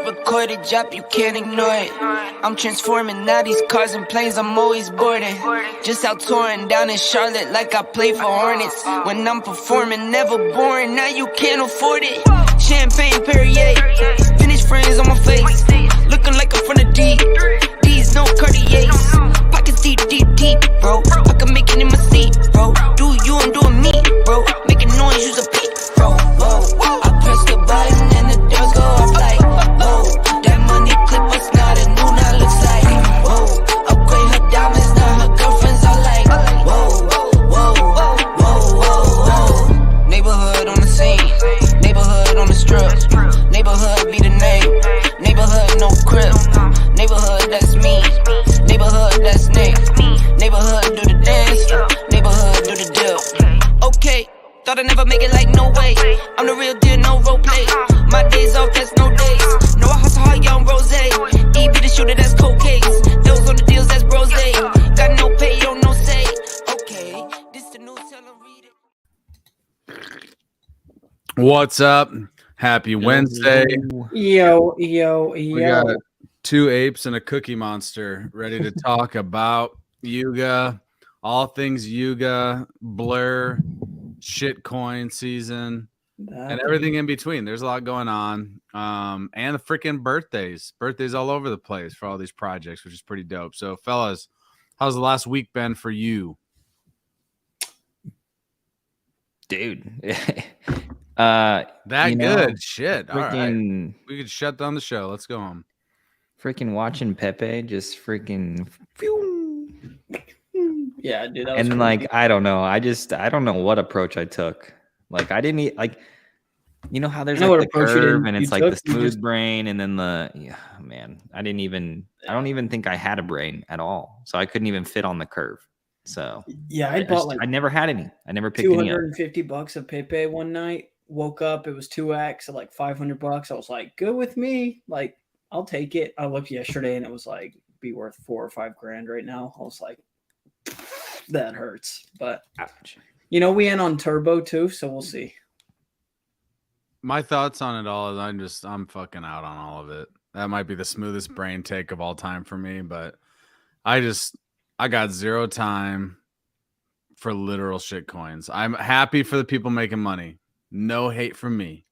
recorded drop, you can't ignore it. I'm transforming now these cars and planes, I'm always boarding. Just out touring down in Charlotte like I play for Hornets. When I'm performing, never boring, now you can't afford it. Champagne Perrier, finish friends on my face. Looking like I'm from the deep, these no Cartiers. Pockets deep, deep, deep, bro. I can make it in my seat, bro. Do you, I'm doing me, bro. Making noise, use a peak, bro. Whoa, I press the button and the doors go off like, whoa. That money clip was not a new, now looks like, whoa. Upgrade her diamonds, now her girlfriends are like, whoa, whoa, whoa, whoa, whoa. Neighborhood on the scene, neighborhood on the strip. Neighborhood be the name, neighborhood no crib. Neighborhood that's me, neighborhood that's Nick. Neighborhood do the dance, neighborhood do the deal. Okay, thought I'd never make it like no way. I'm the real deal, no role play. My days off, that's no days. No, I hustle hard, young rose. E be the shooter, that's cold case. Those on the deals, that's brose. Got no pay, on no say. Okay, this the news, tell them read it. What's up? Happy Wednesday. Yo. We got 2 apes and a cookie monster ready to talk about Yuga, all things Yuga, Blur, shitcoin season, and everything in between. There's a lot going on. And the freaking birthdays all over the place for all these projects, which is pretty dope. So, fellas, how's the last week been for you? Dude. Good shit. Freaking, all right. We could shut down the show. Let's go home. Freaking watching Pepe just freaking. Yeah, dude. And like, I don't know. I don't know what approach I took. Like, I didn't like, you know how there's like the curve and it's like the smooth brain and then man, I don't even think I had a brain at all. So I couldn't even fit on the curve. So yeah, I never had any. I never picked any up. $250 of Pepe one night. Woke up, it was 2x at like $500. I was like, good with me. Like, I'll take it. I looked yesterday and it was like be worth $4 or $5 grand right now. I was like, that hurts. But you know, we end on turbo too, so we'll see. My thoughts on it all is I'm fucking out on all of it. That might be the smoothest brain take of all time for me, but I got zero time for literal shit coins. I'm happy for the people making money. No hate from me.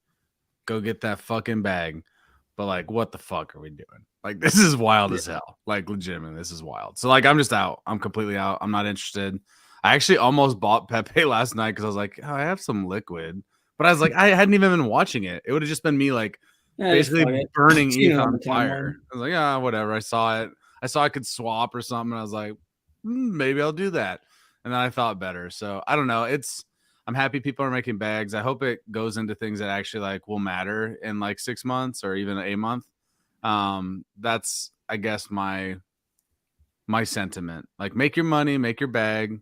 Go get that fucking bag. But like, what the fuck are we doing? Like, this is wild as hell. Like, legitimately, this is wild. So like, I'm just out. I'm completely out. I'm not interested. I actually almost bought Pepe last night because I was like, oh, I have some liquid. But I was like, I hadn't even been watching it. It would have just been me like basically burning ETH on fire. I was like, yeah, whatever. I saw it. I saw I could swap or something. And I was like, maybe I'll do that. And then I thought better. So I don't know. I'm happy people are making bags. I hope it goes into things that actually like will matter in like 6 months or even a month. That's, I guess, my sentiment. Like, make your money, make your bag,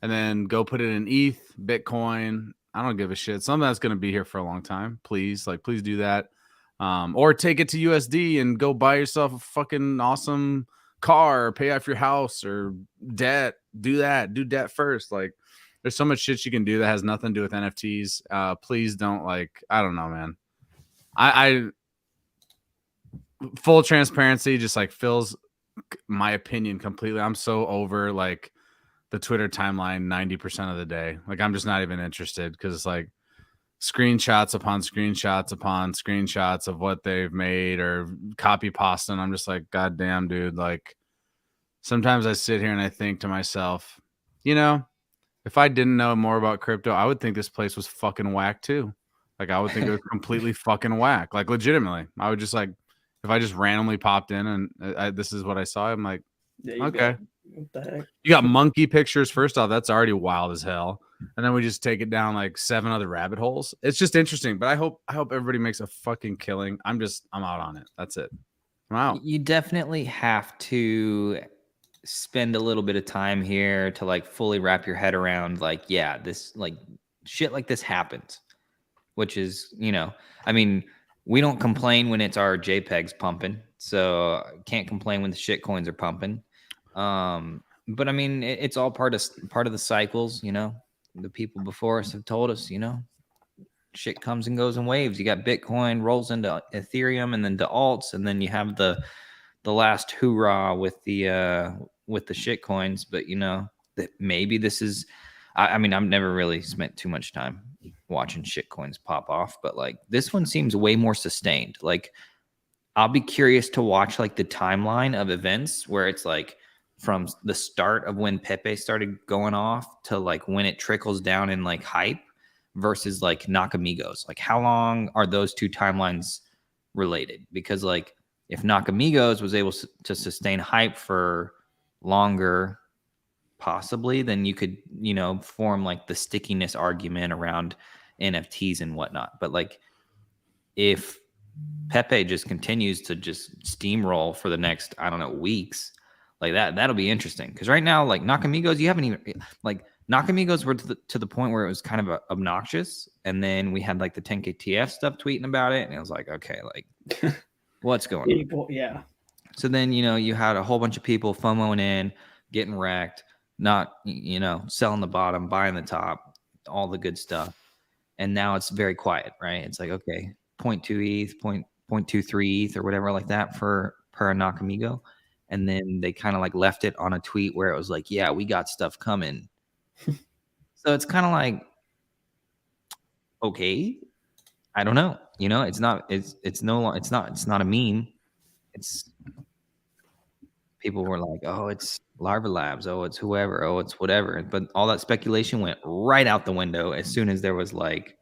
and then go put it in ETH, Bitcoin. I don't give a shit. Something that's going to be here for a long time. Please do that. Or take it to USD and go buy yourself a fucking awesome car, or pay off your house or debt. Do that. Do debt first. Like, there's so much shit you can do that has nothing to do with NFTs. Please don't, like, I don't know, man. I full transparency just like fills my opinion completely. I'm so over like the Twitter timeline 90% of the day. Like, I'm just not even interested because it's like screenshots upon screenshots upon screenshots of what they've made or copy pasta. And I'm just like, God damn, dude. Like, sometimes I sit here and I think to myself, you know, if I didn't know more about crypto, I would think this place was fucking whack too. Like, I would think it was completely fucking whack. Like, legitimately. I would just like, if I just randomly popped in and this is what I saw, I'm like, okay. What the heck? You got monkey pictures. First off, that's already wild as hell. And then we just take it down like 7 other rabbit holes. It's just interesting. But I hope everybody makes a fucking killing. I'm out on it. That's it. I'm out. You definitely have to spend a little bit of time here to like fully wrap your head around like, yeah, this like shit like this happens, which is, you know, I mean, we don't complain when it's our JPEGs pumping, so can't complain when the shit coins are pumping. But I mean, it's all part of the cycles, you know. The people before us have told us, you know, shit comes and goes in waves. You got Bitcoin rolls into Ethereum and then to alts, and then you have the last hoorah with the shit coins. But that maybe this is, I mean, I've never really spent too much time watching shit coins pop off, but like this one seems way more sustained. Like I'll be curious to watch like the timeline of events where it's like from the start of when Pepe started going off to like when it trickles down in like hype versus like Nakamigos. Like how long are those two timelines related? Because like if Nakamigos was able to sustain hype for longer, possibly, then you could, form like the stickiness argument around NFTs and whatnot. But like if Pepe just continues to just steamroll for the next, I don't know, weeks, like that'll be interesting. Because right now, like Nakamigos, you haven't even like Nakamigos were to the point where it was kind of obnoxious, and then we had like the 10KTF stuff tweeting about it, and it was like, okay, like what's going on? Yeah. So then you had a whole bunch of people FOMOing in, getting wrecked, not selling the bottom, buying the top, all the good stuff, and now it's very quiet, right? It's like okay. 0.2 ETH, 0.23 ETH or whatever like that per Nakamigo. And then they kind of like left it on a tweet where it was like, yeah, we got stuff coming. So it's kind of like, okay, I don't know. It's not a meme. It's people were like, oh, it's Larva Labs. Oh, it's whoever. Oh, it's whatever. But all that speculation went right out the window as soon as there was like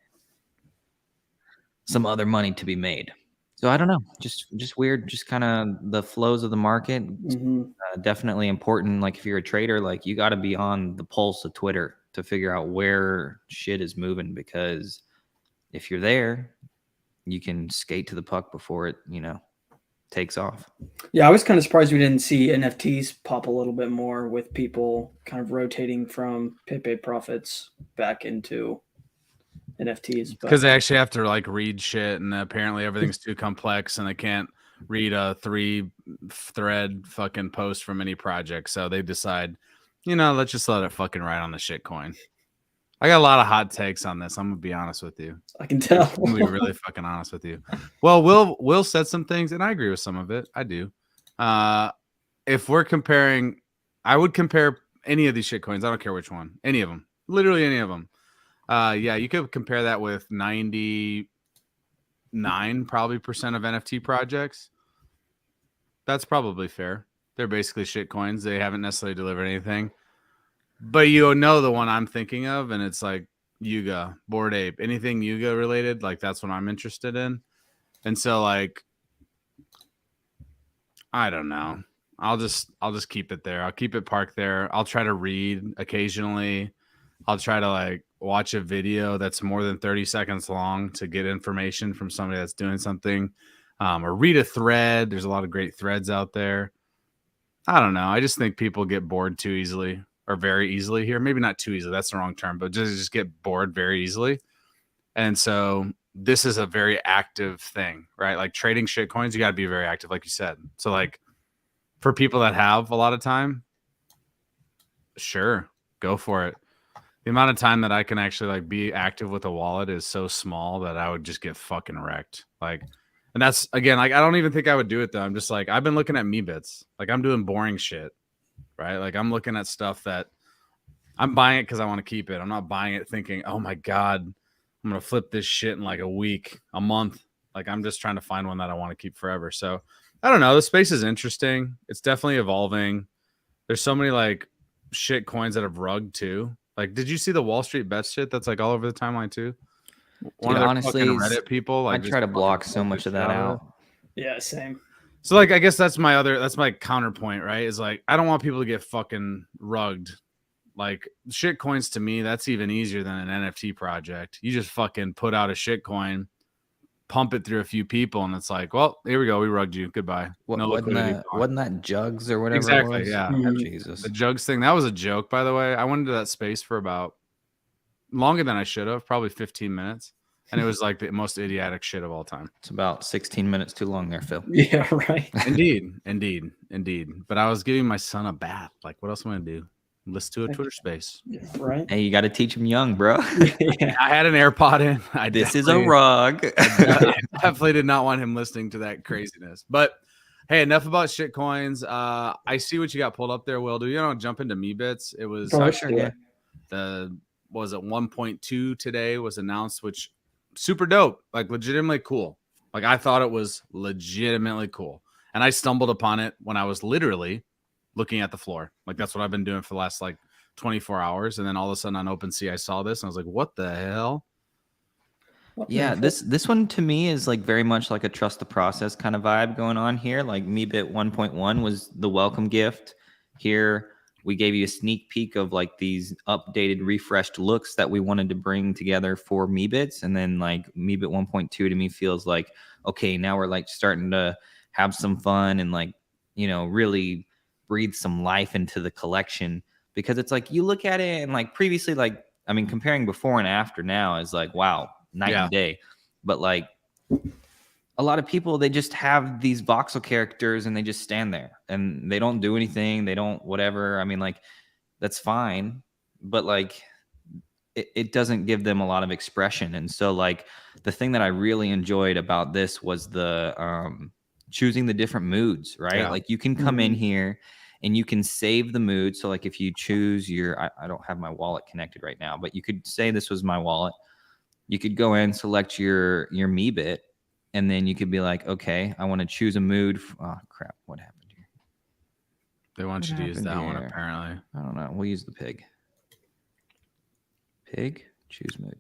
some other money to be made. So I don't know, just weird, just kind of the flows of the market. Definitely important. Like if you're a trader, like you got to be on the pulse of Twitter to figure out where shit is moving, because if you're there, you can skate to the puck before it, takes off. Yeah, I was kind of surprised we didn't see NFTs pop a little bit more with people kind of rotating from Pepe profits back into NFTs, because they actually have to like read shit, and apparently everything's too complex, and they can't read a 3-thread fucking post from any project. So they decide, let's just let it fucking ride on the shit coin. I got a lot of hot takes on this. I'm gonna be honest with you. I can tell. I'm gonna be really fucking honest with you. Well, Will said some things, and I agree with some of it. I do. If we're comparing, I would compare any of these shit coins. I don't care which one. Any of them. Literally any of them. Yeah, you could compare that with 99% probably percent of NFT projects. That's probably fair. They're basically shit coins. They haven't necessarily delivered anything. But the one I'm thinking of, and it's like Yuga, Bored Ape, anything Yuga related, like that's what I'm interested in. And so like I don't know. I'll just keep it there. I'll keep it parked there. I'll try to read occasionally. I'll try to like watch a video that's more than 30 seconds long to get information from somebody that's doing something, or read a thread. There's a lot of great threads out there. I don't know. I just think people get bored too easily, or very easily here. Maybe not too easily. That's the wrong term, but just get bored very easily. And so this is a very active thing, right? Like trading shit coins, you got to be very active, like you said. So like for people that have a lot of time, sure, go for it. The amount of time that I can actually like be active with a wallet is so small that I would just get fucking wrecked. Like, and that's again, like, I don't even think I would do it though. I'm just like, I've been looking at Meebits. Like I'm doing boring shit, right? Like I'm looking at stuff that I'm buying it because I want to keep it. I'm not buying it thinking, oh my God, I'm going to flip this shit in like a week, a month. Like I'm just trying to find one that I want to keep forever. So I don't know. The space is interesting. It's definitely evolving. There's so many like shit coins that have rugged too. Like, did you see the Wall Street Bets shit that's like all over the timeline too? Dude, honestly, Reddit people. Like, I try to block so much of that out. Yeah, same. So like, I guess that's my counterpoint, right? Is like, I don't want people to get fucking rugged. Like shit coins to me, that's even easier than an NFT project. You just fucking put out a shit coin, pump it through a few people, and it's like, well, here we go, we rugged you. Goodbye. Wasn't that Jugs or whatever? Exactly. It was? Yeah. Mhm. Jesus. The Jugs thing, that was a joke, by the way. I went into that space for about longer than I should have, probably 15 minutes. And it was like the most idiotic shit of all time. It's about 16 minutes too long there, Phil. Yeah, right. Indeed. But I was giving my son a bath. Like, what else am I going to do? Listen to a Twitter space. Right? Hey, you got to teach them young, bro. Yeah. I had an AirPod in. This is a rug. I definitely did not want him listening to that craziness. But hey, enough about shit coins. I see what you got pulled up there, Will. Do you know jump into Meebits? It was Oh, sure, yeah. the was it 1.2 today was announced, which super dope, like legitimately cool. Like I thought it was legitimately cool. And I stumbled upon it when I was literally looking at the floor. Like that's what I've been doing for the last like 24 hours. And then all of a sudden on OpenSea, I saw this and I was like, what the hell? Yeah, this one to me is like very much like a trust the process kind of vibe going on here. Like Meebit 1.1 was the welcome gift. Here we gave you a sneak peek of like these updated, refreshed looks that we wanted to bring together for Meebits. And then like Meebit 1.2 to me feels like, okay, now we're like starting to have some fun and like, you know, really breathe some life into the collection, because it's like you look at it and like previously, like, I mean, comparing before and after now is like, wow, night and day. But like a lot of people, they just have these voxel characters and they just stand there and they don't do anything. They don't whatever. I mean, like that's fine, but like it doesn't give them a lot of expression. And so like the thing that I really enjoyed about this was the choosing the different moods, right? Yeah. Like you can come in here and you can save the mood. So like if you choose your, I don't have my wallet connected right now, but you could say this was my wallet. You could go in, select your Meebit, and then you could be like, okay, I want to choose a mood. Oh crap, what happened here? They want you to use that one apparently. I don't know. We'll use the pig. Pig, choose mood.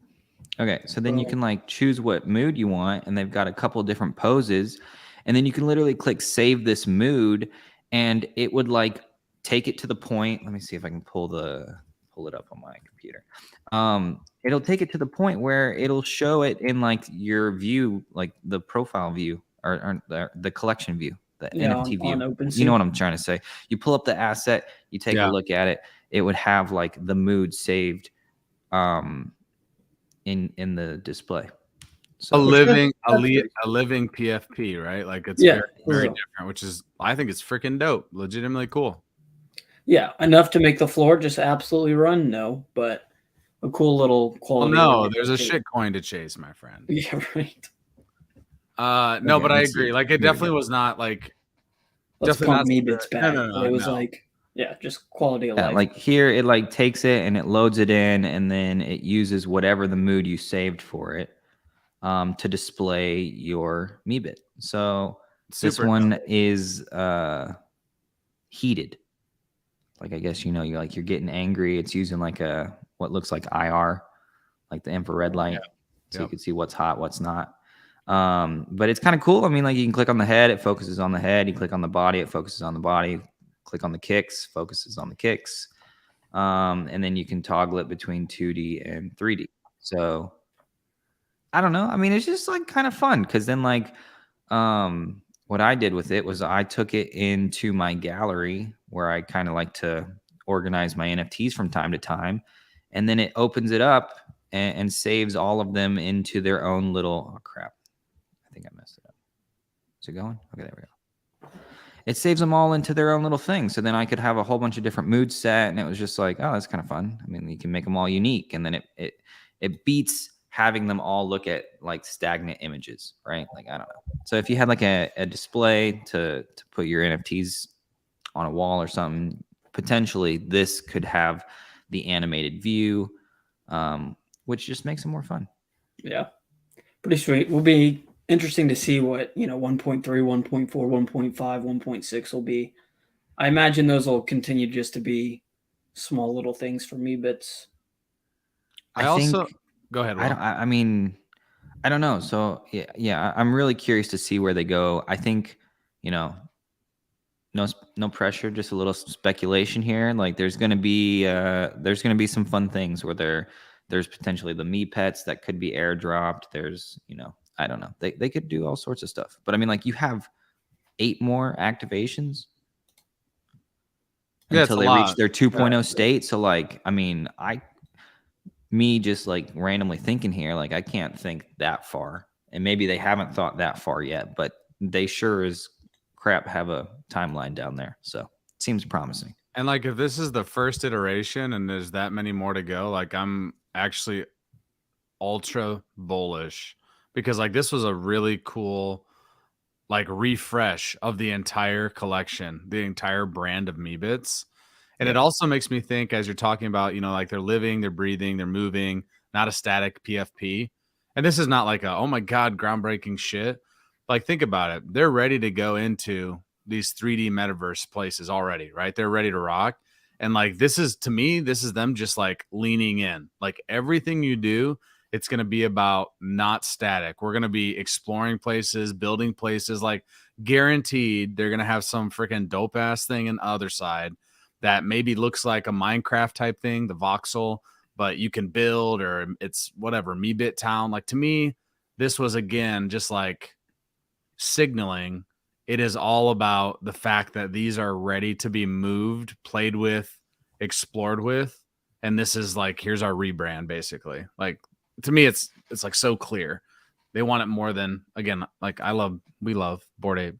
Okay, so then you can like choose what mood you want, and they've got a couple different poses, and then you can literally click save this mood, and it would like take it to the point. Let me see if I can pull it up on my computer. It'll take it to the point where it'll show it in like your view, like the profile view or the collection view, the NFT view. You know what I'm trying to say? You pull up the asset, you take a look at it. It would have like the mood saved in the display. So a living PFP, right? Like it's very different, which is I think it's freaking dope, legitimately cool. Yeah, enough to make the floor just absolutely run? No, but a cool little quality. Well, no, there's a shit coin to chase, my friend. Yeah, right. No, but I agree. Like it definitely was not like let's pump Meebits back. No, it was like, yeah, just quality of life. Like here, it like takes it and it loads it in, and then it uses whatever the mood you saved for it to display your Meebit. So this one is heated. Like I guess you're getting angry. It's using like what looks like IR, like the infrared light, so you can see what's hot, what's not. But it's kind of cool. I mean, like you can click on the head, it focuses on the head. You click on the body, it focuses on the body. Click on the kicks, focuses on the kicks, and then you can toggle it between 2D and 3D. So I don't know. I mean, it's just like kind of fun because then like what I did with it was I took it into my gallery where I kind of like to organize my NFTs from time to time. And then it opens it up and saves all of them into their own little, oh crap. I think I messed it up. Is it going? Okay, there we go. It saves them all into their own little thing. So then I could have a whole bunch of different moods set. And it was just like, oh, that's kind of fun. I mean, you can make them all unique. And then it beats having them all look at like stagnant images, right? Like, I don't know. So if you had like a display to put your NFTs on a wall or something, potentially this could have the animated view, which just makes it more fun. Yeah, pretty sweet. Will be interesting to see what 1.3, 1.4, 1.5, 1.6 will be. I imagine those will continue just to be small little things for Meebits. I think, go ahead. Will. I mean, I don't know. So yeah, I'm really curious to see where they go. I think, no pressure, just a little speculation here. Like there's gonna be some fun things where there's potentially the Meepets that could be airdropped. There's I don't know. They could do all sorts of stuff. But I mean, like you have 8 more activations until they reach their 2.0 state. So like, I mean, me just like randomly thinking here, like I can't think that far. And maybe they haven't thought that far yet, but they sure as crap have a timeline down there. So it seems promising. And like, if this is the first iteration and there's that many more to go, like, I'm actually ultra bullish because like this was a really cool like refresh of the entire collection, the entire brand of Meebits. And it also makes me think, as you're talking about, you know, like they're living, they're breathing, they're moving, not a static PFP. And this is not like a, oh my God, groundbreaking shit. Like, think about it. They're ready to go into these 3D metaverse places already, right? They're ready to rock. And like, this is, to me, this is them just like leaning in. Like, everything you do, it's going to be about not static. We're going to be exploring places, building places. Like, guaranteed, they're going to have some freaking dope ass thing in Otherside that maybe looks like a Minecraft type thing, the voxel, but you can build, or it's whatever, Meebit Town. Like, to me, this was again just like signaling it is all about the fact that these are ready to be moved, played with, explored with, and this is like, here's our rebrand, basically. Like, to me, it's like so clear. They want it more than, again, like we love Bored Ape.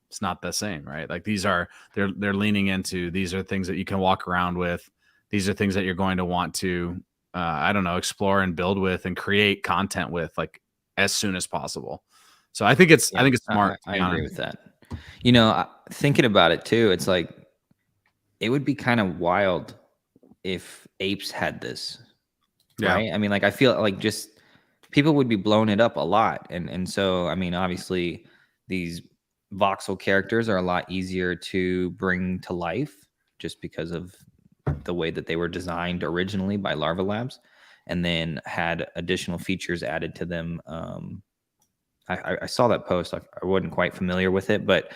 It's not the same, right? Like, these are they're leaning into, these are things that you can walk around with. These are things that you're going to want to I don't know, explore and build with and create content with, like, as soon as possible. So I think it's smart. I agree with that. You know, thinking about it too, it's like it would be kind of wild if apes had this. Yeah. Right? I mean, like, I feel like just people would be blowing it up a lot. And so, I mean, obviously these voxel characters are a lot easier to bring to life just because of the way that they were designed originally by Larva Labs, and then had additional features added to them. I saw that post. I wasn't quite familiar with it, but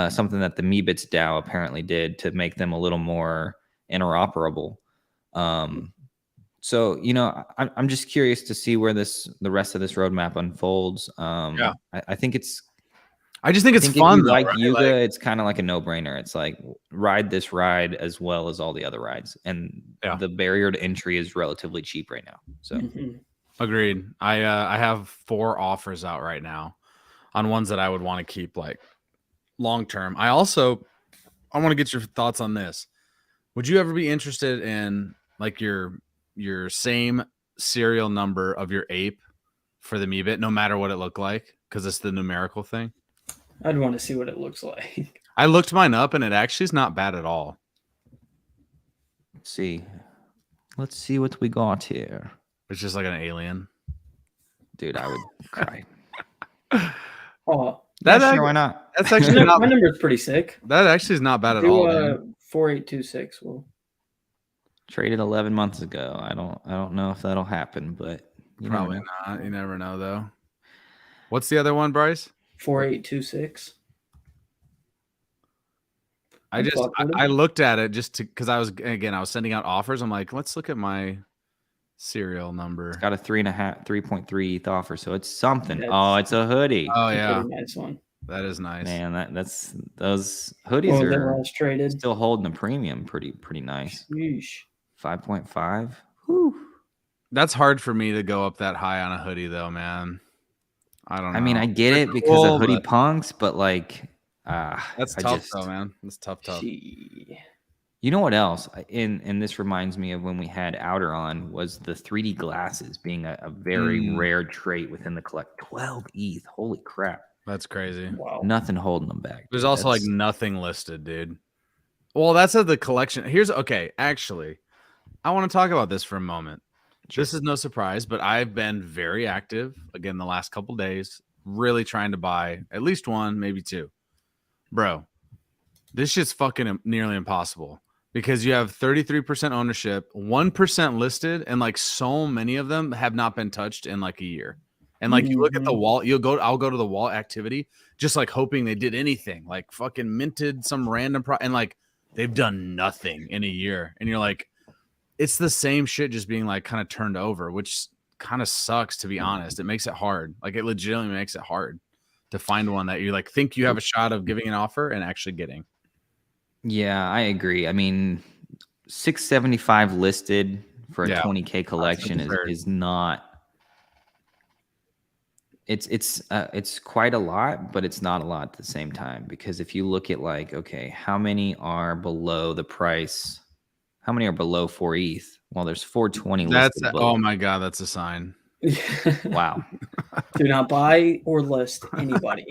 something that the Meebits DAO apparently did to make them a little more interoperable. So, you know, I'm just curious to see where the rest of this roadmap unfolds. I think I just think it's fun. If you like Yuga, like, it's kind of like a no-brainer. It's like, ride this ride as well as all the other rides, and the barrier to entry is relatively cheap right now. So, agreed. I have 4 offers out right now on ones that I would want to keep like long term. I want to get your thoughts on this. Would you ever be interested in like your same serial number of your ape for the Meebit, no matter what it looked like, because it's the numerical thing? I'd want to see what it looks like. I looked mine up, and it actually is not bad at all. Let's see what we got here. It's just like an alien. Dude, I would cry. Oh, sure, why not? That's actually my number's pretty sick. That actually is not bad at all. 4826. Well, traded 11 months ago. I don't know if that'll happen, but probably not. You never know, though. What's the other one, Bryce? 4826. I looked at it just because I was sending out offers. I'm like, let's look at my serial number. It's got a 3.3 ETH offer, so it's something. It's a hoodie. Oh yeah, nice one. That is nice, man. That's those hoodies are traded. Still holding a premium, pretty nice. Sheesh. 5.5. Whew. That's hard for me to go up that high on a hoodie, though, man. I don't know. I mean, I get it because of hoodie punks, but like, that's tough, though, man. That's tough. You know what else? And this reminds me of when we had Outer on, was the 3D glasses being a very rare trait within the collect. 12 ETH. Holy crap. That's crazy. Wow. Nothing holding them back. There's also like nothing listed, dude. Well, that's at the collection. Actually, I want to talk about this for a moment. Sure. This is no surprise, but I've been very active again the last couple days, really trying to buy at least 1, maybe 2. Bro, this shit's fucking nearly impossible because you have 33% ownership, 1% listed, and like so many of them have not been touched in like a year. And like you look at the wall, I'll go to the wall activity, just like hoping they did anything, like fucking minted some random and like they've done nothing in a year. And you're like, it's the same shit just being like kind of turned over, which kind of sucks, to be honest. It makes it hard. Like, it legitimately makes it hard to find one that you like think you have a shot of giving an offer and actually getting. Yeah, I agree. I mean, 675 listed for a 20K collection is not. It's quite a lot, but it's not a lot at the same time, because if you look at like, okay, how many are below the price? How many are below 4 ETH? Well, there's 420 That's listed oh below. my god, that's a sign. Wow. Do not buy or list anybody.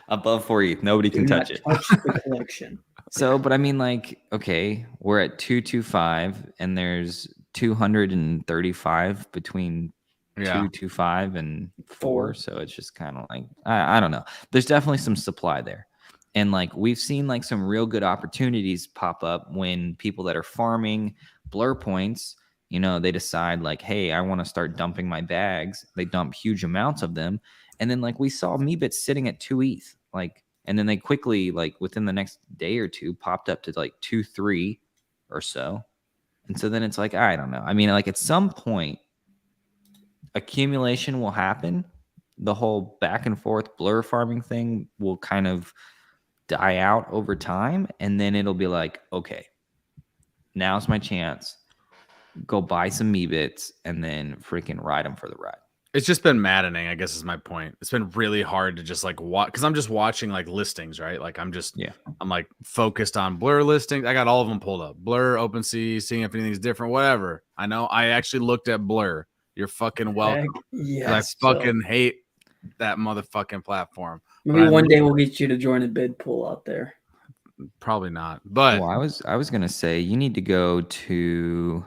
Above 4 ETH, nobody Do can not touch it. touch the collection. So, but I mean, like, okay, we're at 225, and there's 235 between Yeah. 225 and 4. Four. So it's just kind of like, I don't know. There's definitely some supply there. And like, we've seen like some real good opportunities pop up when people that are farming blur points, you know, they decide like, hey, I want to start dumping my bags. They dump huge amounts of them. And then like we saw Meebits sitting at 2 ETH, like, and then they quickly, like within the next day or two, popped up to like 2-3 or so. And so then it's like, I don't know. I mean, like at some point, accumulation will happen. The whole back and forth blur farming thing will kind of die out over time. And then it'll be like, okay, now's my chance. Go buy some Meebits and then freaking ride them for the ride. It's just been maddening, I guess is my point. It's been really hard to just like watch, because I'm just watching like listings, right? Like I'm like focused on Blur listings. I got all of them pulled up. Blur, OpenSea, seeing if anything's different, whatever. I know I actually looked at Blur. You're fucking welcome. Yes. I fucking hate that motherfucking platform. Maybe one day we'll get you to join a bid pool out there. Probably not. But well, I was gonna say you need to go to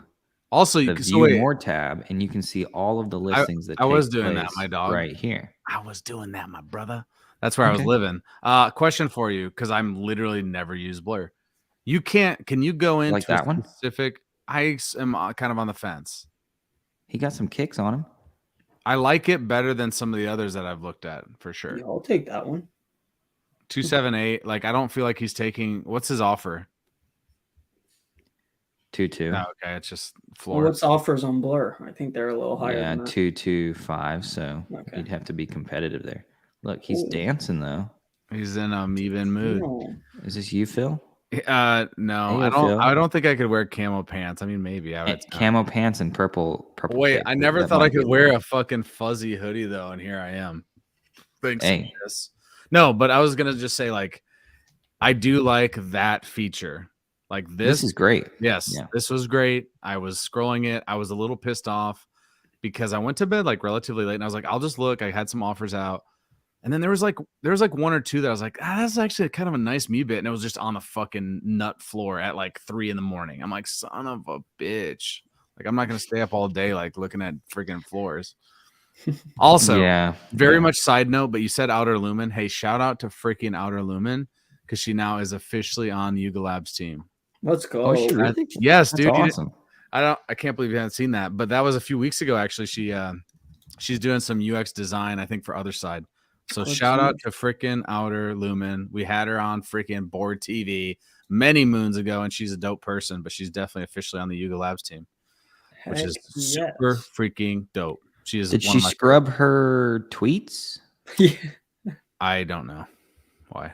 also the you can view more tab, and you can see all of the listings that I was take doing that, place my dog. right here. I was doing that, my brother. That's where I was living. Question for you, because I'm literally never used Blur. Can you go into like that one? Specific? I am kind of on the fence. He got some kicks on him. I like it better than some of the others that I've looked at for sure. Yeah, I'll take that one. 278. Like I don't feel like he's taking. What's his offer? 2.2. No, okay, it's just floor. Well, what's offers on Blur? I think they're a little higher. Yeah, than that. 2.25. So Okay. you'd have to be competitive there. Look, he's Ooh. dancing though. He's in a even mood. No. Is this you, Phil? No, Hey, I don't. Phil. I don't think I could wear camo pants. I mean, maybe I would. Camo pants and purple. Wait, tape. I never That thought I might be could wear a fucking fuzzy hoodie though, and here I am. Thanks. Hey. Yes. No, but I was gonna just say like, I do like that feature. Like This is great. Yes, Yeah. This was great. I was scrolling it. I was a little pissed off because I went to bed like relatively late, and I was like, I'll just look. I had some offers out, and then there was like one or two that I was like, that's actually kind of a nice Meebit, and it was just on the fucking nut floor at like 3 a.m. I'm like, son of a bitch. Like I'm not gonna stay up all day like looking at freaking floors. Also, very much side note, but you said Outer Lumen. Hey, shout out to freaking Outer Lumen because she now is officially on Yuga Labs team. Let's go. Oh, she really? Yes, That's dude. awesome. I can't believe you haven't seen that, but that was a few weeks ago. Actually, she's doing some UX design, I think, for Otherside. So shout out to freaking Outer Lumen. We had her on freaking Board TV many moons ago, and she's a dope person. But she's definitely officially on the Yuga Labs team, which is super freaking dope. She is. Did she scrub her tweets? Yeah. I don't know why.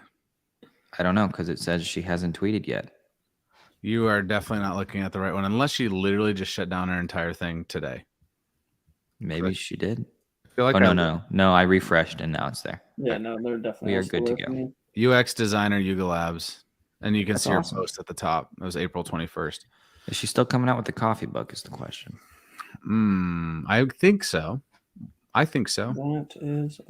I don't know because it says she hasn't tweeted yet. You are definitely not looking at the right one, unless she literally just shut down her entire thing today. Maybe she did. I feel like no. I refreshed and now it's there. Yeah, no, they're definitely. We are good to go. UX designer Yuga Labs, and you can see awesome. her post at the top. It was April 21st. Is she still coming out with the coffee book? Is the question. I think so. That is.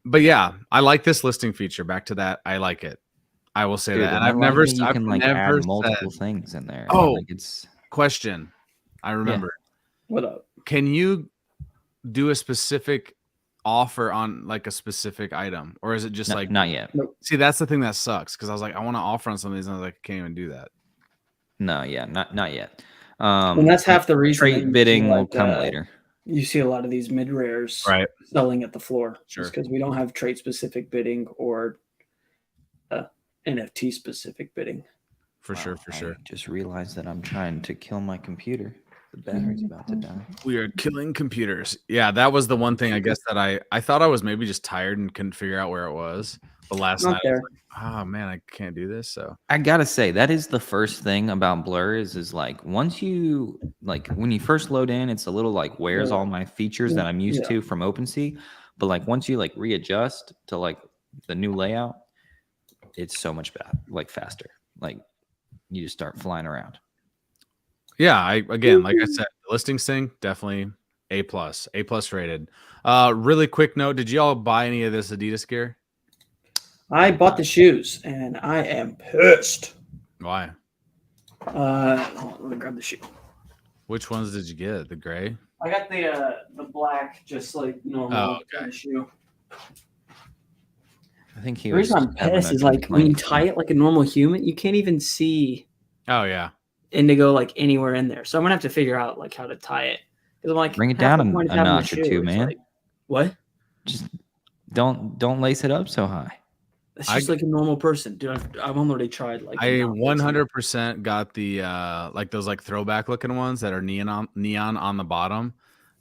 But yeah, I like this listing feature. Back to that, I like it. I will say that, and I've never add multiple things in there. Oh, like it's question. I remember. What up? Can you do a specific offer on like a specific item, or is it just like not yet? Nope. See, that's the thing that sucks because I was like, I want to offer on some of these, and I was like, I can't even do that. No, yeah, not yet. And that's half the reason. Trait bidding will come later. You see a lot of these mid rares selling at the floor, just because we don't have trait specific bidding or NFT specific bidding. For sure. I just realized that I'm trying to kill my computer. The battery's about to die. We are killing computers. Yeah, that was the one thing I guess that I thought I was maybe just tired and couldn't figure out where it was. But last Not night, I was there. like, oh man, I can't do this. So I gotta say that is the first thing about Blur is like once you like when you first load in, it's a little like where's all my features that I'm used to from OpenSea, but like once you like readjust to like the new layout, it's so much better, like faster. Like you just start flying around. yeah, again, like I said, the listings thing definitely A+, A+ rated. Really quick note: did you all buy any of this Adidas gear? I bought the shoes, and I am pissed. Why? Hold on, let me grab the shoe. Which ones did you get? The gray? I got the black, just like normal kind of shoe. I think he The was. reason I'm having pissed a is like when you complaint. tie it like a normal human, you can't even see Oh yeah. Indigo like anywhere in there. So I'm gonna have to figure out like how to tie it. Because I'm like, Bring it half down the point a of having the notch or shoe two, is, man. like, what? Just don't lace it up so high. It's just like a normal person, dude. I've already tried like. I not lacing it. 100% got the like those like throwback looking ones that are neon on the bottom.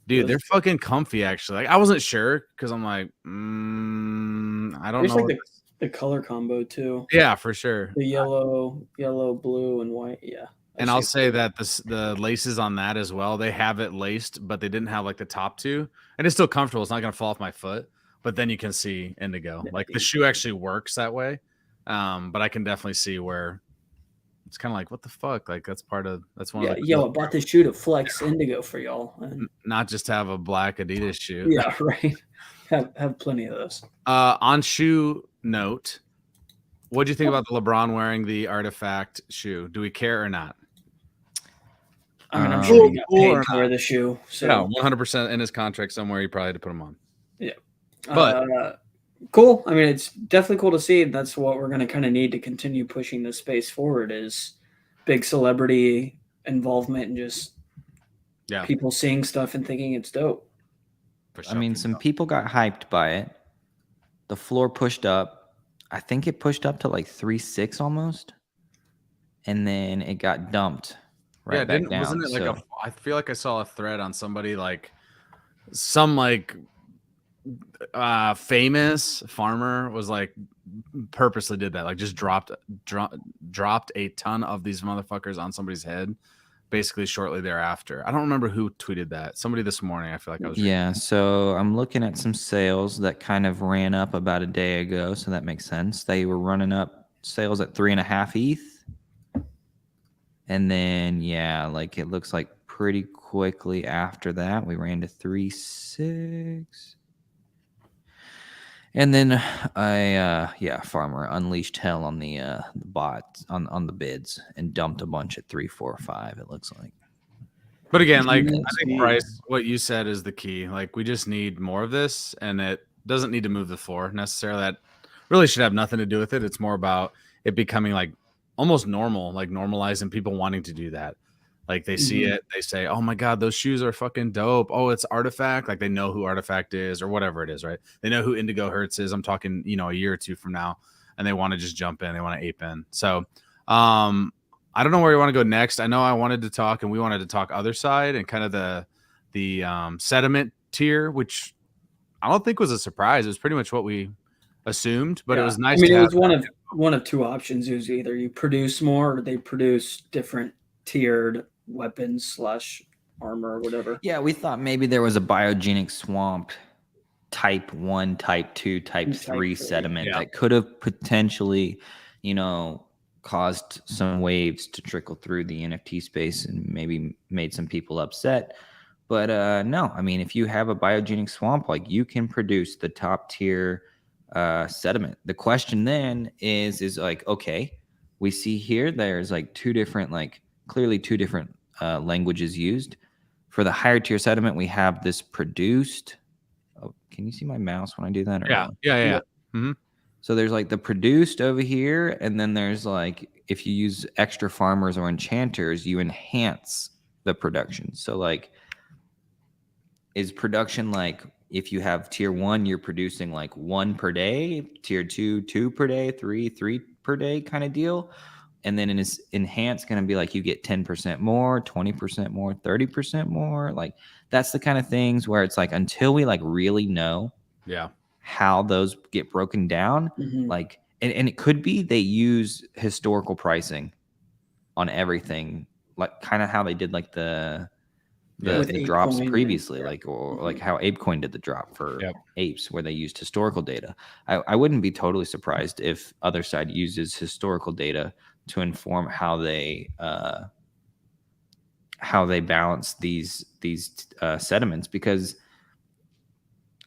Dude, they're fucking comfy actually. Like I wasn't sure because I'm like, I don't There's know. like the color combo too. Yeah, for sure. The yellow, blue, and white. Yeah. And I'll say that the laces on that as well, they have it laced, but they didn't have like the top two. And it's still comfortable. It's not gonna fall off my foot, but then you can see Indigo. Like the shoe actually works that way. But I can definitely see where it's kind of like, what the fuck? Like that's one of the I bought this shoe to flex Indigo for y'all, and not just have a black Adidas shoe. yeah, right. Have plenty of those. On shoe note, what do you think about the LeBron wearing the Artifact shoe? Do we care or not? I mean, I'm sure he got Cool or paid to wear the shoe. So yeah, 100% in his contract somewhere. He probably had to put him on. yeah, But cool. I mean, it's definitely cool to see. That's what we're going to kind of need to continue pushing this space forward is big celebrity involvement and just people seeing stuff and thinking it's dope. I mean, some people got hyped by it. The floor pushed up. I think it pushed up to like 3.6 almost, and then it got dumped right back down. Wasn't it like I feel like I saw a thread on somebody like some like famous farmer was like purposely did that, like just dropped a ton of these motherfuckers on somebody's head basically shortly thereafter. I don't remember who tweeted that. Somebody this morning. I feel like I was reading. So I'm looking at some sales that kind of ran up about a day ago, so that makes sense. They were running up sales at 3.5 ETH, and then like it looks like pretty quickly after that we ran to 3.6. And then farmer unleashed hell on the bot on the bids and dumped a bunch at 3.45. It looks like. But again, like I think Bryce, what you said is the key. Like we just need more of this, and it doesn't need to move the floor necessarily. That really should have nothing to do with it. It's more about it becoming like almost normal, like normalizing people wanting to do that. Like they see it, they say, "Oh my god, those shoes are fucking dope." Oh, it's Artifact. Like they know who Artifact is or whatever it is, right? They know who Indigo Hertz is. I'm talking, a year or two from now, and they want to just jump in. They want to ape in. So, I don't know where you want to go next. I know I wanted to talk, and we wanted to talk Otherside and kind of the sediment tier, which I don't think was a surprise. It was pretty much what we assumed, but it was nice. I mean, it was one of two options. It was either you produce more or they produce different tiered weapons / armor or whatever. Yeah, we thought maybe there was a biogenic swamp type 1, type 2, type 3 sediment that could have potentially, caused some waves to trickle through the NFT space and maybe made some people upset. But no, I mean, if you have a biogenic swamp, like you can produce the top tier sediment. The question then is like, okay, we see here there's like clearly two different languages used. For the higher tier sediment, we have this produced. Oh, can you see my mouse when I do that? Yeah. Mm-hmm. So there's like the produced over here, and then there's like if you use extra farmers or enchanters, you enhance the production. So like, is production like if you have tier 1, you're producing like 1 per day, tier 2, 2 per day, 3 per day kind of deal. And then in his enhance going to be like you get 10% more, 20% more, 30% more. Like that's the kind of things where it's like until we like really know how those get broken down. Mhm. Like, and it could be they use historical pricing on everything, like kind of how they did like the With drops ApeCoin and- previously, yeah. like or Mhm. like how ApeCoin did the drop for Yep. apes, where they used historical data. I wouldn't be totally surprised if Otherside uses historical data to inform how they balance these sediments, because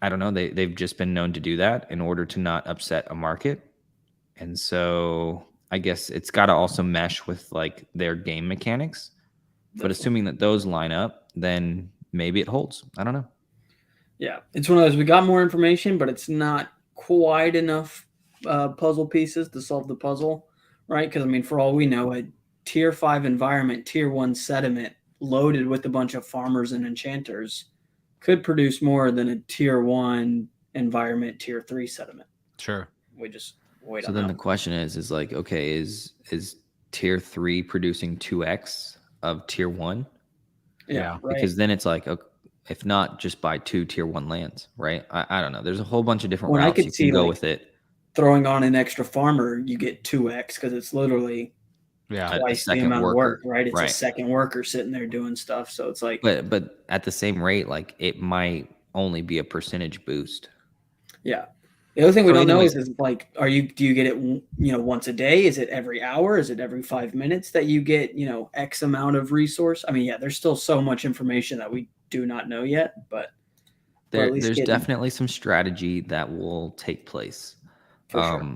I don't know, they've just been known to do that in order to not upset a market. And so I guess it's got to also mesh with like their game mechanics. But assuming that those line up, then maybe it holds. I don't know. Yeah, it's one of those. We got more information, but it's not quite enough puzzle pieces to solve the puzzle, right? Because I mean, for all we know, a tier 5 environment, tier 1 sediment loaded with a bunch of farmers and enchanters could produce more than a tier 1 environment, tier 3 sediment. Sure. We just wait So on then that. the question is like, okay, is tier 3 producing 2x of tier 1? Yeah. Right. Because then it's like, okay, if not, just buy 2 tier 1 lands, right? I don't know. There's a whole bunch of different Well, I routes could you see, can go like, with it. throwing on an extra farmer, you get 2x because it's literally Yeah. twice the second amount of work, worker, right? It's a right. second worker sitting there doing stuff. So it's like, But at the same rate, like it might only be a percentage boost. yeah. The other thing we So don't know anyways- is like, do you get it, once a day? Is it every hour? Is it every 5 minutes that you get, X amount of resource? I mean, yeah, there's still so much information that we do not know yet, but at least There's getting- definitely some strategy that will take place. For sure.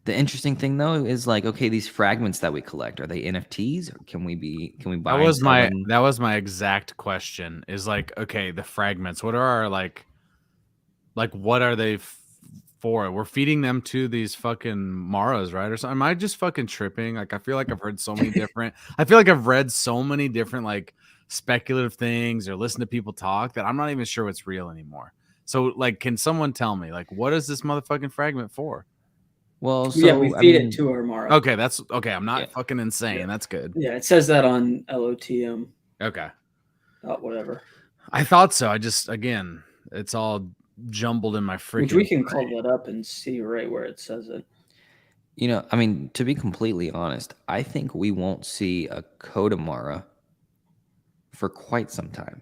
The interesting thing though is like, okay, these fragments that we collect, are they NFTs, or can we buy? That was and sell them? that was my exact question. Is like, okay, the fragments. What are our like what are they for? We're feeding them to these fucking Maras, right? Or something. Am I just fucking tripping? Like, I feel like I've heard so many different. I feel like I've read so many different like speculative things or listened to people talk that I'm not even sure what's real anymore. So, like, can someone tell me, like, what is this motherfucking fragment for? Well, so yeah, we I feed mean, it to our Mara. Okay, that's okay. I'm not Yeah. fucking insane. Yeah. That's good. Yeah, it says that on LOTM. Okay. Whatever. I thought so. I just, again, it's all jumbled in my freaking. Which we can brain. call that up and see right where it says it. I mean, to be completely honest, I think we won't see a Kodamara for quite some time.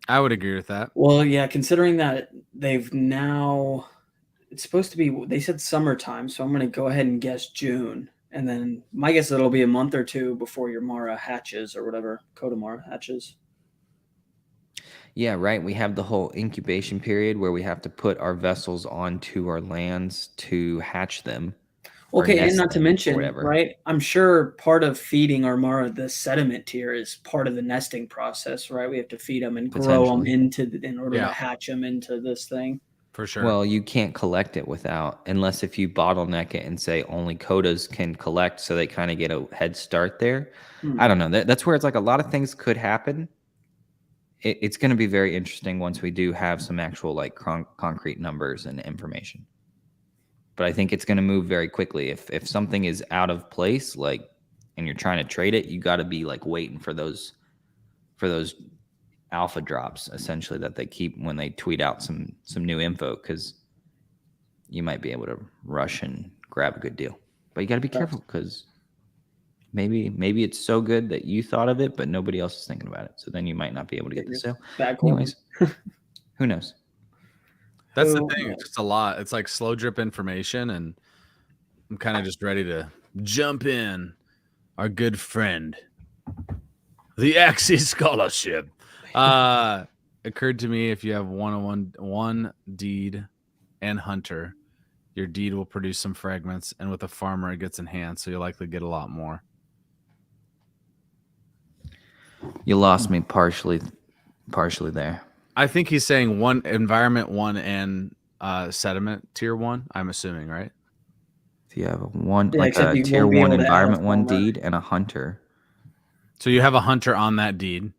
I would agree with that. Well, yeah, considering that they've now, it's supposed to be, they said summertime, so I'm going to go ahead and guess June. And then my guess is it'll be a month or two before your Mara hatches or whatever, Kodamara hatches. Yeah, right. We have the whole incubation period where we have to put our vessels onto our lands to hatch them. or Okay, and nest not to them or mention, whatever. right? I'm sure part of feeding our Mara the sediment tier is part of the nesting process, right? We have to feed them and grow them Potentially. in order Yeah. to hatch them into this thing. For sure. Well, you can't collect it unless if you bottleneck it and say only codas can collect, so they kind of get a head start there. Hmm. I don't know. That's where it's like a lot of things could happen. It's going to be very interesting once we do have some actual like concrete numbers and information. But I think it's going to move very quickly. If something is out of place, like, and you're trying to trade it, you got to be like waiting for those alpha drops, essentially, that they keep when they tweet out some new info, because you might be able to rush and grab a good deal. But you got to be careful, because maybe it's so good that you thought of it, but nobody else is thinking about it. So then you might not be able to get the sale. Anyways, who knows? That's the thing. It's just a lot. It's like slow drip information, and I'm kind of just ready to jump in. Our good friend, the Axis Scholarship, occurred to me. If you have one deed and hunter, your deed will produce some fragments, and with a farmer, it gets enhanced, so you'll likely get a lot more. You lost me partially there. I think he's saying one environment 1 and sediment tier 1. I'm assuming, right? If you have a you tier won't be 1 able to add a environment 1 farmer. deed and a hunter. So you have a hunter on that deed.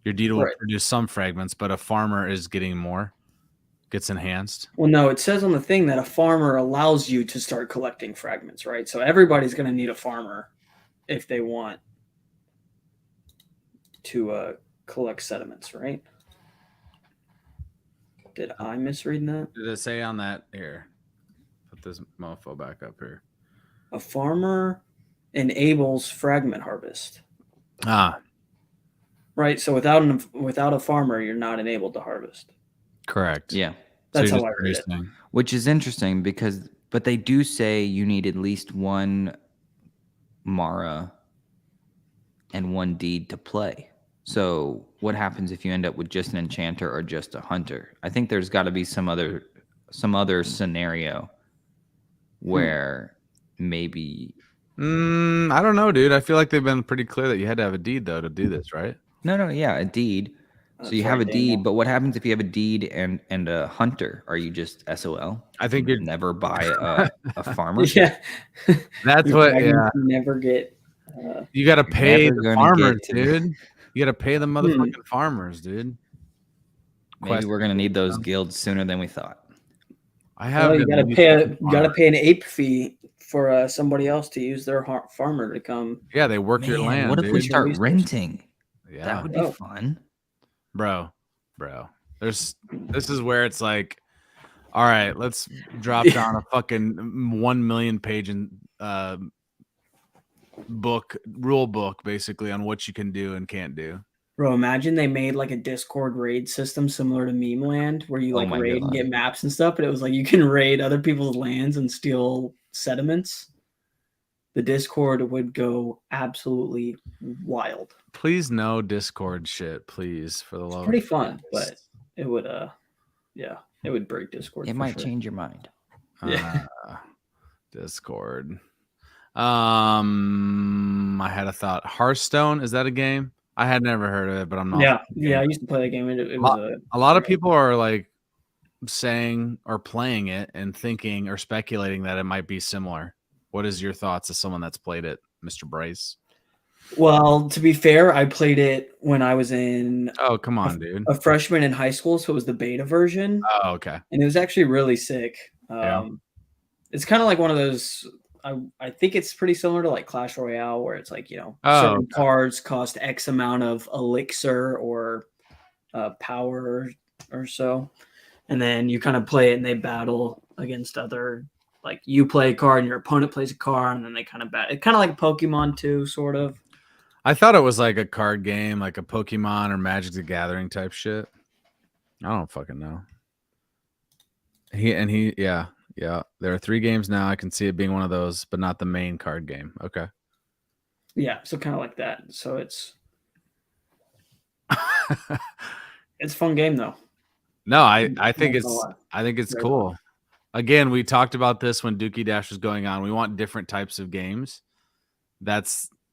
Your deed will Right. produce some fragments, but a farmer is getting more, gets enhanced. Well, no, it says on the thing that a farmer allows you to start collecting fragments, right? So everybody's going to need a farmer if they want to collect sediments, right? Did I misread that? Did it say on that here? Put this mofo back up here. A farmer enables fragment harvest. Ah, Right. So without a farmer, you're not enabled to harvest. correct. Yeah. That's you're how I just read it. producing. Which is interesting but they do say you need at least one Mara and one deed to play. So what happens if you end up with just an enchanter or just a hunter? I think there's got to be some other scenario where maybe I don't know, dude. I feel like they've been pretty clear that you had to have a deed though to do this, right? no, yeah, a deed. So That's you have right, a deed, Daniel. but what happens if you have a deed and a hunter? Are you just SOL? I think You you're. never buy a farmer. Yeah. That's Your what. fragments Yeah, you never get. you got to pay never the gonna farmers, get to- dude. You got to pay the motherfucking farmers, dude. Maybe we're gonna need those guilds sooner than we thought. I have. Well, you been gotta losing pay an ape fee for somebody else to use their farmer to come. Yeah, they work your Man, land, what if dude. we start Resources. renting? Yeah, That would be Oh. fun. bro. This is where it's like, all right, let's drop down a fucking 1 million page rule book basically on what you can do and can't do. Bro, imagine they made like a Discord raid system similar to Meme Land where you Oh like my raid and God. get maps and stuff, but it was like you can raid other people's lands and steal sediments. The Discord would go absolutely wild. Please no Discord shit, please, for the It's love pretty of fun, Christ. but it would it would break Discord. It for might sure. change your mind. Yeah. Discord. I had a thought. Hearthstone, is that a game? I had never heard of it, but I'm not. Yeah. I used to play that game. It was A lot of people are like saying or playing it and thinking or speculating that it might be similar. What is your thoughts as someone that's played it, Mr. Bryce? Well, to be fair, I played it when I was in Oh, come on, dude. a freshman in high school, so it was the beta version, Oh, okay. and it was actually really sick. Yeah. It's kind of like one of those. I think it's pretty similar to like Clash Royale, where it's like certain okay. cards cost X amount of elixir or power or so, and then you kind of play it, and they battle against other. Like you play a card, and your opponent plays a card, and then they kind of battle. It's kind of like Pokemon too, sort of. I thought it was like a card game, like a Pokemon or Magic the Gathering type shit. I don't fucking know. Yeah. There are 3 games now. I can see it being one of those, but not the main card game. Okay. Yeah, so kind of like that. So it's a fun game though. No, I think Not gonna it's Very cool. Again, we talked about this when Dookie Dash was going on. We want different types of games.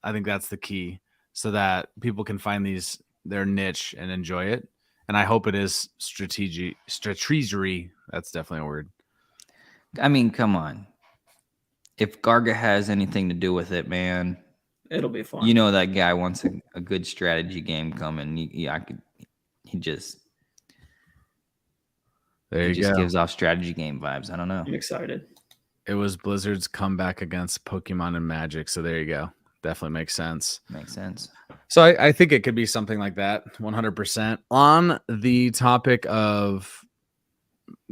I think that's the key, so that people can find their niche and enjoy it. And I hope it is strategery. That's definitely a word. I mean, come on. If Garga has anything to do with it, man, It'll be fun. you know that guy wants a good strategy game coming. He just gives off strategy game vibes. I don't know. I'm excited. It was Blizzard's comeback against Pokemon and Magic, so there you go. Definitely makes sense. Makes sense. So I think it could be something like that, 100%. On the topic of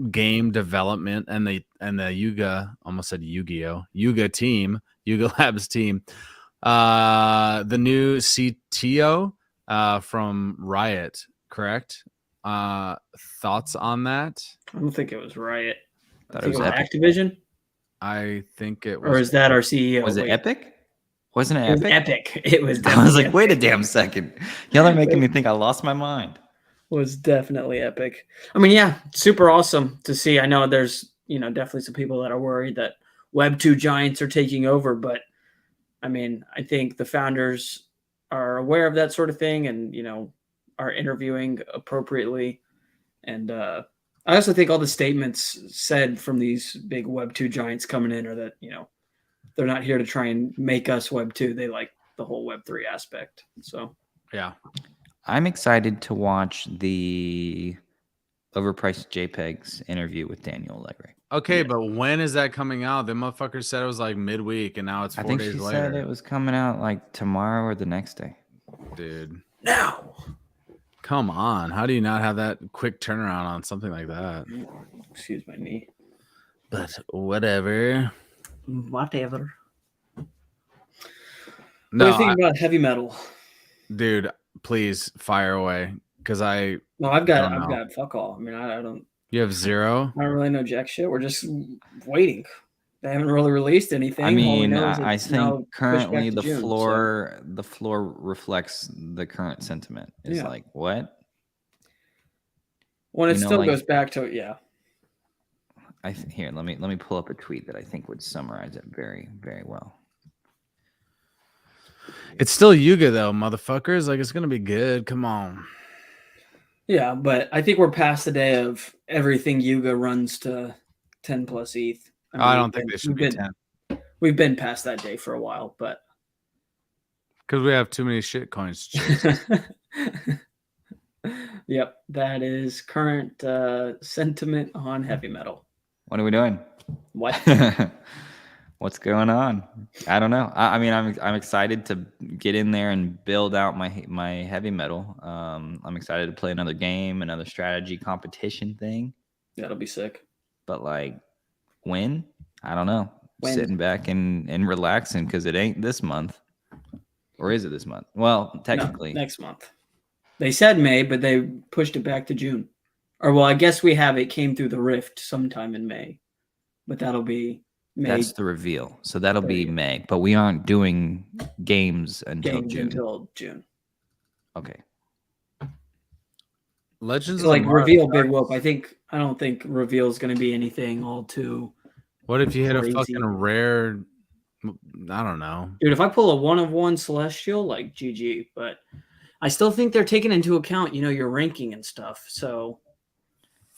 game development and the Yuga, almost said Yu-Gi-Oh, Yuga Labs team, the new CTO from Riot, correct? Thoughts on that? I don't think it was Riot. Thought I it think was it was Epic. Activision, I think it was. or is that our CEO? Was it Wait, Epic? Wasn't it It was Epic? Epic. It was. I was like, definitely wait a Epic. damn second. Y'all are making me think I lost my mind. Was definitely Epic. I mean, yeah, super awesome to see. I know there's definitely some people that are worried that Web 2 giants are taking over, but I mean, I think the founders are aware of that sort of thing and are interviewing appropriately. And I also think all the statements said from these big Web 2 giants coming in are that they're not here to try and make us Web 2. They like the whole Web 3 aspect. So Yeah. I'm excited to watch the Overpriced JPEGs interview with Daniel Allegri. Okay, but when is that coming out? The motherfucker said it was like midweek, and now it's 4 I think days she later. said it was coming out like tomorrow or the next day. Dude, now, Come on. How do you not have that quick turnaround on something like that? Excuse my knee. But whatever. Whatever. No, What do you think about heavy metal? dude, please fire away. Because I No, I've don't know. got fuck all. I mean, I don't You have 0? I don't really know jack shit. We're just waiting. They haven't really released anything. I All we mean, know is I it's now think pushed back currently to the June, so- floor reflects the current sentiment. It's Yeah. like what? When it you know, still like- goes back to Here, let me pull up a tweet that I think would summarize it very, very well. It's still Yuga though, motherfuckers. Like it's gonna be good. Come on. Yeah, but I think we're past the day of everything Yuga runs to 10 plus ETH. I don't think they should be 10. We've been past that day for a while, but Because we have too many shit coins to chase. yep, that is current sentiment on heavy metal. What are we doing? What? What's going on? I don't know. I mean, I'm excited to get in there and build out my heavy metal. I'm excited to play another game, another strategy competition thing. That'll be sick. But like, when? I don't know. When? Sitting back and relaxing because it ain't this month, or is it this month? Well, technically, No, next month. They said May, but they pushed it back to June. Or well, I guess we have it came through the rift sometime in May, but that'll be May. that's the reveal. So that'll be 30th. May. But we aren't doing games until games June. until June. Okay. Legends It's of the like Mars reveal big starts- whoop. I don't think reveal is going to be anything all too. What if you hit a crazy. fucking rare? I don't know. Dude, if I pull a 1 of 1 celestial, like GG, but I still think they're taking into account, your ranking and stuff. So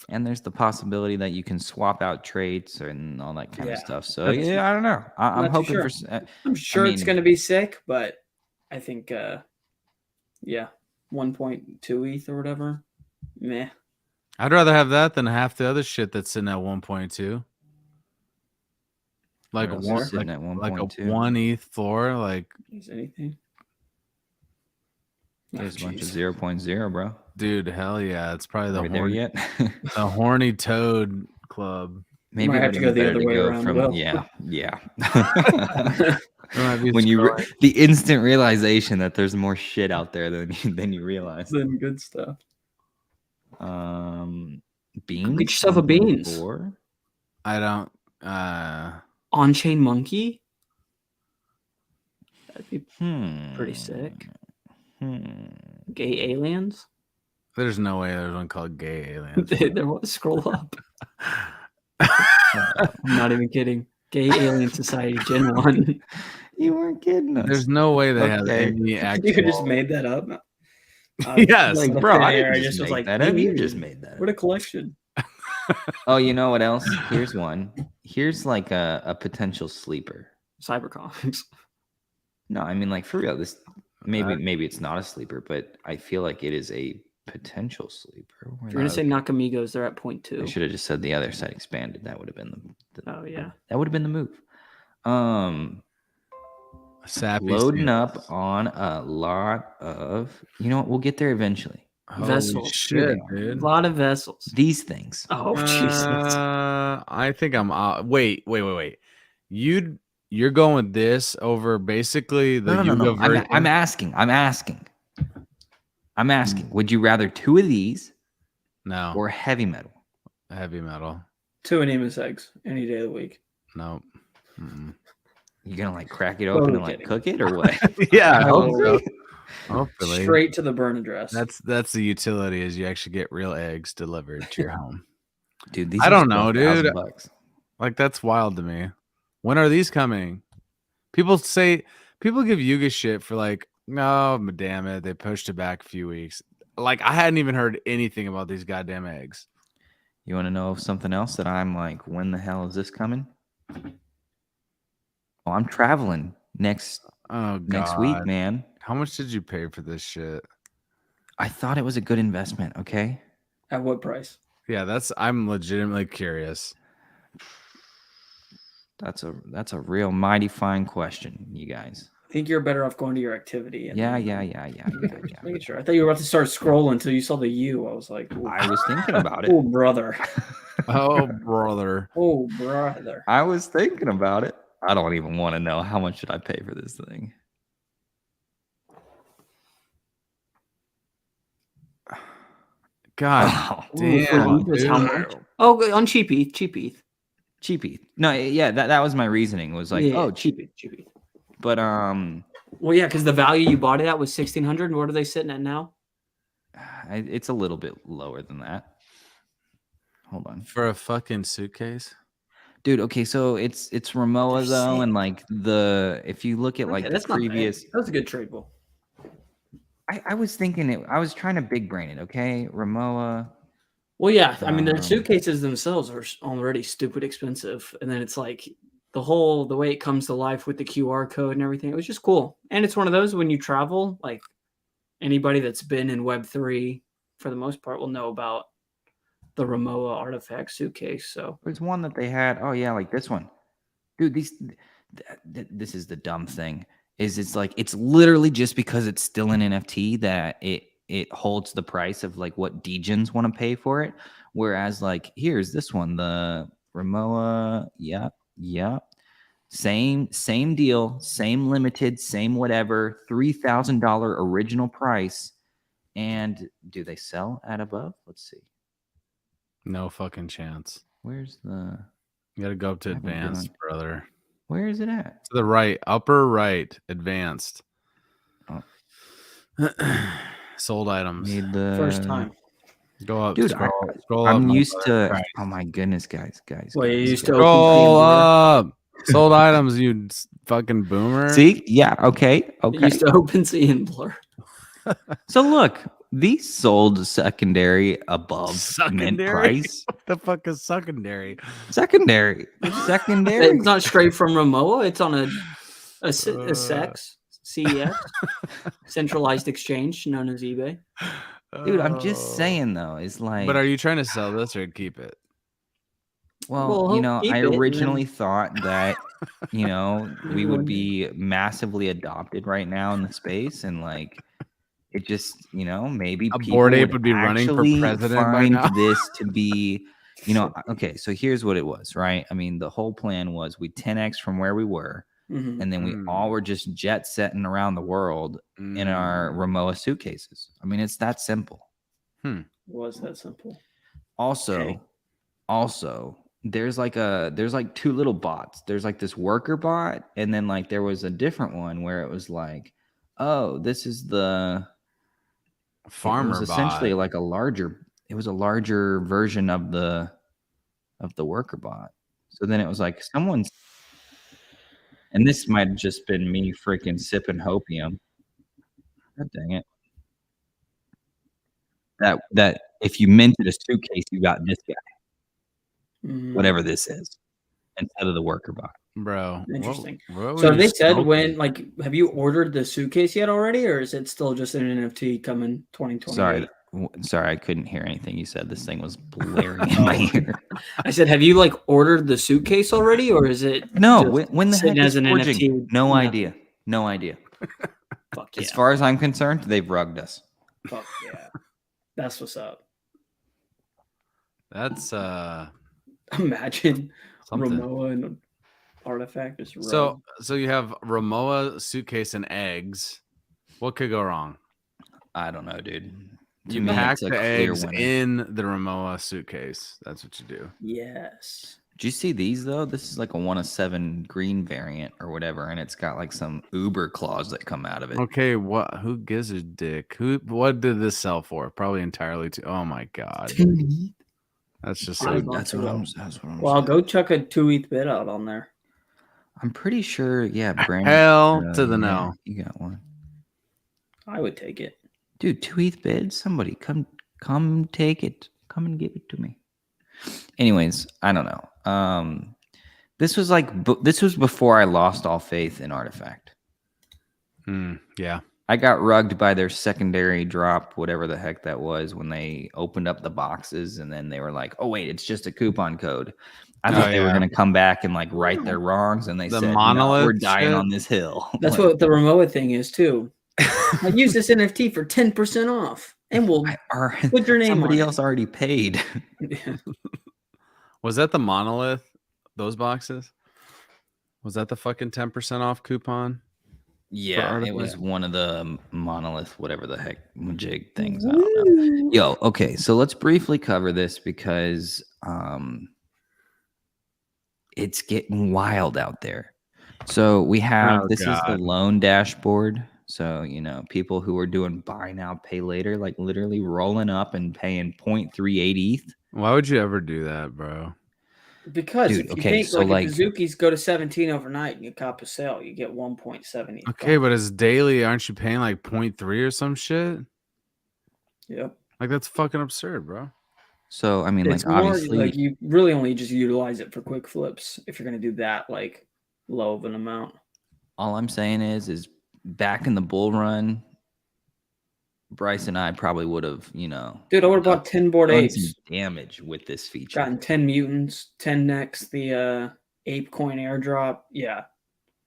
And there's the possibility that you can swap out traits and all that kind of Yeah, stuff. So that's- yeah, I don't know. I'm not too hoping sure. for. I'm sure it's mean- going to be sick, but I think, 1.2 ETH or whatever. Meh. I'd rather have that than half the other shit that's sitting at 1.2. Like What else is one, sitting like, at like a 1.2? 1 ETH floor. Like, Is anything? There's a bunch of jeez. 0.0, bro. dude, hell yeah! It's probably Are the we there horny, yet? the horny toad club. Maybe Might it have would to be go the better other to way go around, from Will. yeah. There might be When scrolling. the instant realization that there's more shit out there than you realize. Then good stuff. Beans. Get yourself a beans. 1.4? I don't. On-chain monkey? That'd be Hmm. pretty sick. Hmm. Gay aliens? There's no way there's one called gay aliens. there was scroll up. I'm not even kidding. Gay Alien Society Gen 1. You weren't kidding us. There's no way they have Okay. any actual. You just made that up. Yes, Like, Bro, I there, didn't just was make like, that up. me You neither. just made that up. What a collection. Oh, you know what else? Here's one. Here's like a potential sleeper. Cybercomics. No, I mean like for real. This maybe it's not a sleeper, but I feel like it is a potential sleeper. If you're gonna say Nakamigos, they're at 0.2. I should have just said the other side expanded. That would have been Oh yeah. that would have been the move. Sappy Loading Sandals. up on a lot of. You know what? We'll get there eventually. Holy Vessels. shit, A dude. lot of vessels. These things. Oh Jesus. I think I'm out. Wait. You're going with this over basically the No. Yuga version? I'm asking. Would you rather 2 of these No, or heavy metal? heavy metal. 2 Anemic eggs any day of the week. No. Mm-mm. You gonna like crack it open and Totally like kidding. cook it or what? Yeah, I hope Hopefully. so. Hopefully. Straight to the burn address. That's the utility is you actually get real eggs delivered to your home. Dude, these I are don't still know, dude. $1,000. Like that's wild to me. When are these coming? People give Yuga shit for like, no, damn it, they pushed it back a few weeks. Like I hadn't even heard anything about these goddamn eggs. You want to know something else that I'm like, when the hell is this coming? Oh, I'm traveling next Oh week, God. man. How much did you pay for this shit? I thought it was a good investment. Okay, At what price? Yeah, I'm legitimately curious. that's a real mighty fine question, you guys. I think you're better off going to your activity. And Yeah. Just making sure. I thought you were about to start scrolling until you saw the U. I was like, ooh. I was thinking about it. Oh, brother. Oh, brother. Oh, brother. I was thinking about it. I don't even want to know how much should I pay for this thing. God Ooh, damn, for Meebits, how dude. much? Oh, on Cheap ETH. Cheap ETH. Cheap ETH. No, yeah, that was my reasoning. Was like, Yeah, oh, cheap. Cheap ETH. Cheap ETH. But Well, yeah, because the value you bought it at was 1,600. And what are they sitting at now? it's a little bit lower than that. Hold on, For a fucking suitcase? dude. Okay, so it's Ramoa They're though, and sick. like if you look at like Okay, the that's not bad. previous, That was a good trade bull. I was thinking it. I was trying to big brain it. Okay, Ramoa. Well, yeah. I mean, their Um, suitcases themselves are already stupid expensive, and then it's like the way it comes to life with the QR code and everything. It was just cool, and it's one of those when you travel, like anybody that's been in Web3 for the most part will know about the Ramoa artifact suitcase. So There's one that they had. Oh yeah, like this one, dude. This is the dumb thing. It's like it's literally just because it's still an NFT that it holds the price of like what degens want to pay for it. Whereas like here's this one, the Ramoa. Yep. Same deal, same limited, same whatever. $3,000 original price. And do they sell at above? Let's see. No fucking chance. Where's the? You gotta go up to I haven't been advanced, on- brother. Where is it at? To the right, upper right, advanced. Oh. Sold items. Made the first time. Go up, Dude, scroll up. I'm my used brother. to. Christ. Oh my goodness, guys. Well, you used to Scroll OpenSea up. Sold items, you fucking boomer. See, yeah, okay. and Blur. Used to OpenSea and Blur. So look, these sold secondary above mint Secondary? price. What the fuck is secondary? Secondary. It's not straight from Ramoa. It's on a CEX, CEX, centralized exchange known as eBay. Dude, I'm just Oh. saying though, is like. But are you trying to sell this or keep it? Well, Well, keep I it and originally then- thought that, we You would wouldn't. be massively adopted right now in the space, and like, it just, maybe A people Bored Ape would be running for actually president by find now. this to be, okay. So here's what it was, right? I mean, the whole plan was we 10x from where we were, Mhm. and then we all were just jet setting around the world in our Ramoa suitcases. I mean, it's that simple. It was that simple. Also, there's like two little bots. There's like this worker bot, and then like there was a different one where it was like, oh, this is the farmer It was essentially bot. like a larger version of the worker bot. So then it was like someone's, and this might have just been me freaking sipping hopium. God dang it. That if you minted a suitcase, you got this guy, Mhm. whatever this is, instead of the worker bot. Bro. Interesting. what So were have you they said smoking? when? Like, have you ordered the suitcase yet already, or is it still just an NFT coming 2028? Sorry, I couldn't hear anything you said. This thing was blaring in my ear. I said, have you like ordered the suitcase already, or is it No, just when the heck sitting is as an forging? NFT? No Nothing? idea. Fuck yeah! As far as I'm concerned, they've rugged us. Fuck yeah! That's what's up. That's Imagine something. Ramoa and Artifact is So you have Ramoa suitcase and eggs. What could go wrong? I don't know, dude. To You me, pack it's a the clear eggs winner. in the Ramoa suitcase. That's what you do. yes. Do you see these though? This is like a 1 of 7 green variant or whatever, and it's got like some Uber claws that come out of it. Okay, who gives a dick? What did this sell for? Probably entirely to oh my god. That's just so Dude, That's what I'm Well, I'll saying. go chuck a 2 ETH bid out on there. I'm pretty sure, yeah, Brandon. hell to the yeah, no. You got one. I would take it. Dude, 2 ETH bid. Somebody come take it. Come and give it to me. Anyways, I don't know. This was before I lost all faith in Artifact. Yeah. I got rugged by their secondary drop, whatever the heck that was, when they opened up the boxes and then they were like, oh, wait, it's just a coupon code. I thought Oh, they were yeah. going to come back and like right their wrongs, and they The said, "No, monolith we're dying shit? on this hill." That's Like, what the Remoa thing is too. I use this NFT for 10% off, and we'll put your name somebody on else already paid. it. Was that the monolith? Those boxes? Was that the fucking 10% off coupon? Yeah, it artifact? was one of the monolith, whatever the heck majig things. I don't know. Yo, okay, so let's briefly cover this because it's getting wild out there. So we have this is the God. loan dashboard. So, you know, people who are doing buy now, pay later, like literally rolling up and paying 0.38 ETH. Why would you ever do that, bro? Because Dude, if you okay, think so like like if the Zukis go to 17 overnight and you cop a sale, you get 1.70. Okay, but as daily, aren't you paying like 0.3 or some shit? Yep. Like that's fucking absurd, bro. so I mean It's like more obviously like you really only just utilize it for quick flips if you're gonna do that like low of an amount. all I'm saying is back in the bull run, Bryce and I probably would have, you know, Dude, I would have bought 10 board done some apes, damage with this feature. gotten 10 mutants, 10 next, the ape coin airdrop. Yeah.